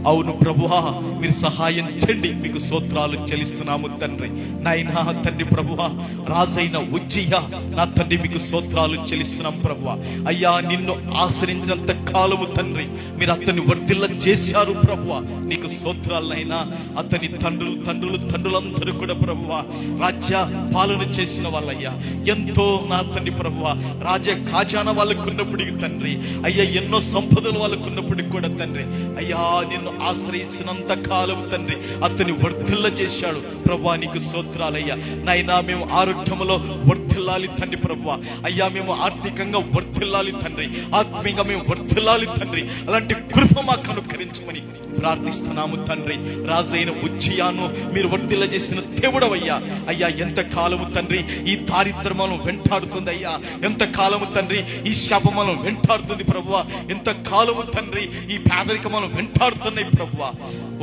అవును ప్రభువా, మీరు సహాయం చేయండి, మీకు స్తోత్రాలు చెల్లిస్తున్నాము తండ్రి. నాయనా తండ్రి ప్రభువా, రాజైన ఉజ్జియా నా తండ్రి మీకు స్తోత్రాలు చెల్లిస్తున్నాం ప్రభువా. అయ్యా నిన్ను ఆశ్రయించినంత కాలము తండ్రి మీరు అతన్ని వర్ధిల్ల చేశారు ప్రభువా, నీకు స్తోత్రాలైనా. అతని తండ్రులందరూ కూడా ప్రభువా రాజ్య పాలన చేసిన వాళ్ళయ్యా, ఎంతో నా తండ్రి ప్రభువా రాజ ఖజానా వాళ్ళకు ఉన్నప్పటికీ తండ్రి అయ్యా, ఎన్నో సంపదలు వాళ్ళకు ఉన్నప్పటికీ కూడా తండ్రి అయ్యా నిన్ను ఆశ్రయించినంత కాలం తండ్రి అతని వర్ధిల్ల చేశాడు ప్రభువా, నీకు స్తోత్రాలయ్యా. నైనా మేము ఆరోగ్యములో వర్ధిల్లాలి తండ్రి ప్రభువా అయ్యా, మేము ఆర్థికంగా వర్ధిల్లాలి తండ్రి, ఆత్మీయంగా మేము వర్ధిల్లాలి తండ్రి. అలాంటి కృప మాకు అనుకరించమని ప్రార్థిస్తున్నాము తండ్రి. రాజైన ఉజ్జియాను మీరు వర్ధిల్ల చేసిన దేవుడవయ్యా అయ్యా. ఎంత కాలము తండ్రి ఈ దారిద్ర్యమును వెంటాడుతుంది అయ్యా, ఎంత కాలము తండ్రి ఈ శాపమును వెంటాడుతుంది ప్రభువా, ఎంత కాలము తండ్రి ఈ పేదరికమును వెంటాడుతున్నాయి ప్రభువా.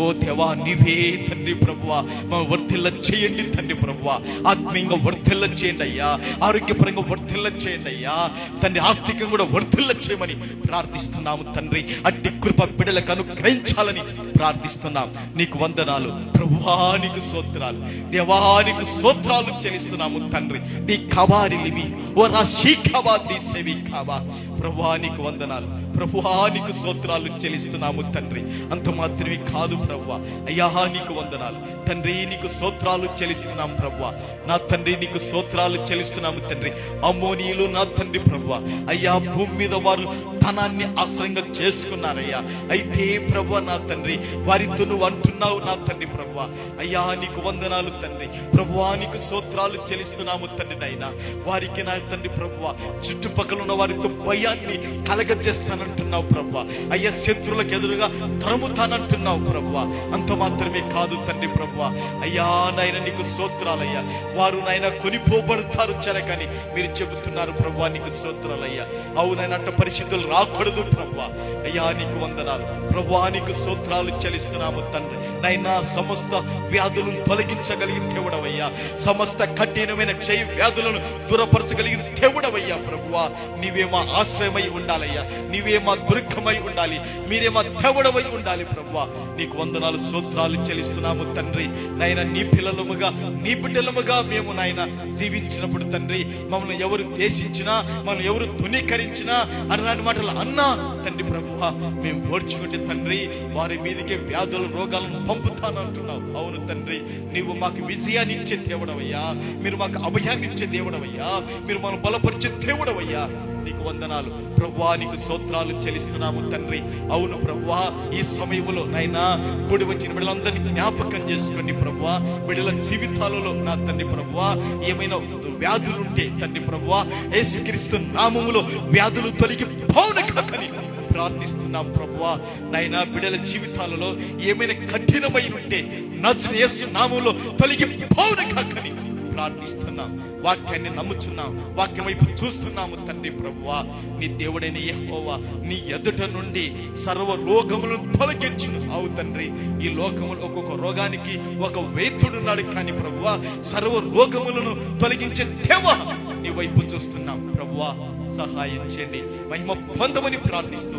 ఓ దేవా నీవే తండ్రి ప్రభువా మనం వర్ధిల్ల చేయండి తండ్రి ప్రభువా, ఆత్మీయంగా వర్ధిల్ల చేయండి అయ్యా. ఆరోగ్యపరంగా వర్ధిల్ల చేయండి అయ్యా తండ్రి, ఆర్థికంగా కూడా వర్ధిల్ల చేయమని ప్రార్థిస్తున్నాము తండ్రి. అట్టి కృప బిడ్డలకు అనుగ్రహించాలని ప్రార్థిస్తున్నాం. నీకు వందనాలు ప్రభువా, నీకు స్తోత్రాలు దేవా, నీకు స్తోత్రాలు చెల్లిస్తున్నాము తండ్రి. నీ కవారిలివి ఓ రాశి కవా దీసేవి కావా ప్రభువా, నీకు వందనాలు ప్రభువా, నీకు స్తోత్రాలు చెల్లిస్తున్నాము తండ్రి. అంత మాత్రమే కాదు ప్రభువా, అయ్యా నీకు వందనాలు తండ్రి, నీకు స్తోత్రాలు చెల్లిస్తున్నాం ప్రభువా. నా తండ్రి నీకు స్తోత్రాలు చెల్లిస్తున్నాము తండ్రి. అమ్మోనీయులు నా తండ్రి ప్రభువా, అయ్యా భూమి మీద వారు ధనాన్ని ఆశ్రయంగా చేసుకున్నారయ్యా. అయితే ప్రభువా నా తండ్రి, వారితో నువ్వు అంటున్నావు నా తండ్రి ప్రభువా, అయ్యా నీకు వందనాలు తండ్రి ప్రభువా, నీకు స్తోత్రాలు చెల్లిస్తున్నాము తండ్రి. నైనా వారికి నా తండ్రి ప్రభువా, చుట్టుపక్కల ఉన్న వారితో భయాన్ని కలగజేస్తానంటున్నావు ప్రభువా, అయ్యా శత్రువులకు ఎదురుగా తరుముతానంటున్నావు ప్రభువా. అంత మాత్రమే కాదు తండ్రి ప్రభువా, అయ్యా నాయన నీకు స్తోత్రాలయ్యా. వారు నాయన కొనిపోబడతారు చెరకని మీరు చెబుతున్నారు ప్రభువా, నీకు స్తోత్రాలయ్యా. అవునైనా పరిశుద్ధులు రాకూడదు ప్రభువా, అయ్యా నీకు వందనాలు ప్రభువా, నీకు స్తోత్రాలు చెల్లిస్తున్నాము తండ్రి. నైనా సమస్త వ్యాధులను తొలగించగలిగిన దేవుడవయ్యా, సమస్త కఠినమైన క్షయ వ్యాధులను దూరపరచగలిగిన దేవుడవయ్యా ప్రభువా. నీవే మా ఆశ్రయమై ఉండాలయ్యా, నీవే మా దుర్గమై ఉండాలి, మీరే మా దేవుడవై ఉండాలి ప్రభువా. నీకు వందనాలు స్తోత్రాలు చెల్లిస్తున్నాము తండ్రి. నాయన నీ పిల్లలముగా నీ బిడ్డలముగా మేము నాయన జీవించినప్పుడు తండ్రి, మమ్మల్ని ఎవరు దేశించినా, మమ్మల్ని ఎవరు తునీకరించినా, అన్నాని మాటలు అన్నా తండ్రి ప్రభువా, మేము ఓడ్చుకుంటే తండ్రి వారి మీదకే వ్యాధులు రోగాలను పంపుతానంటున్నావు. అవును తండ్రి, నీవు మాకు విజయాన్ని ఇచ్చే దేవుడవయ్యా, మీరు మాకు అభయాన్ని ఇచ్చే దేవుడవయ్యా, మీరు మనం బలపరిచే దేవుడవయ్యా. నీకు వందనాలు ప్రభువా, నీకు స్తోత్రాలు చెల్లిస్తున్నాము తండ్రి. అవును ప్రభువా, ఈ సమయంలో నైనా కూడి వచ్చిన బిడ్డలందరినీ జ్ఞాపకం చేసుకోండి ప్రభువా. బిడ్డల జీవితాలలో నా తండ్రి ప్రభువా, ఏమైనా వ్యాధులుంటే తండ్రి ప్రభువా, యేసుక్రీస్తు నామములో వ్యాధులు తొలగి పౌనకని ప్రార్థిస్తున్నాం ప్రభువా. నాయనా బిడ్డల జీవితాలలో ఏమైనా కఠినమై ఉంటే నజరేయుడు యేసు నామములో తొలగి పౌనకని ప్రార్థిస్తున్నాం. వాక్యాన్ని నమ్ముచున్నాం, వాక్యం వైపు చూస్తున్నాము తండ్రి ప్రభువా. నీ దేవుడైన యెహోవా నీ ఎదుట నుండి సర్వ రోగములను తొలగించును. అవు తండ్రి, ఈ లోకములో ఒక్కొక్క రోగానికి ఒక వైద్యుడున్నాడు, కానీ ప్రభువా సర్వ రోగములను తొలగించే దేవా నీ వైపు చూస్తున్నాం ప్రభువా. సహాయం చేయండి, మహిమ పొందమని ప్రార్థిస్తూ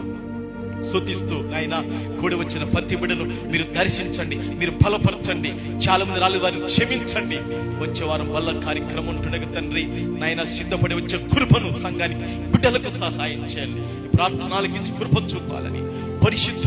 స్తుతిస్తూ నాయన కూడి వచ్చిన ప్రతి బిడ్డను మీరు దర్శించండి, మీరు బలపరచండి. చాలా మంది రాలేదు, వారిని క్షమించండి. వచ్చే వారం వల్ల కార్యక్రమం ఉంటుండగా తండ్రి నాయన సిద్ధపడి వచ్చే కృపను సంఘానికి బిడ్డలకు సహాయం చేయండి. ప్రార్థనలకించి కృప చూపాలని పరిశుద్ధ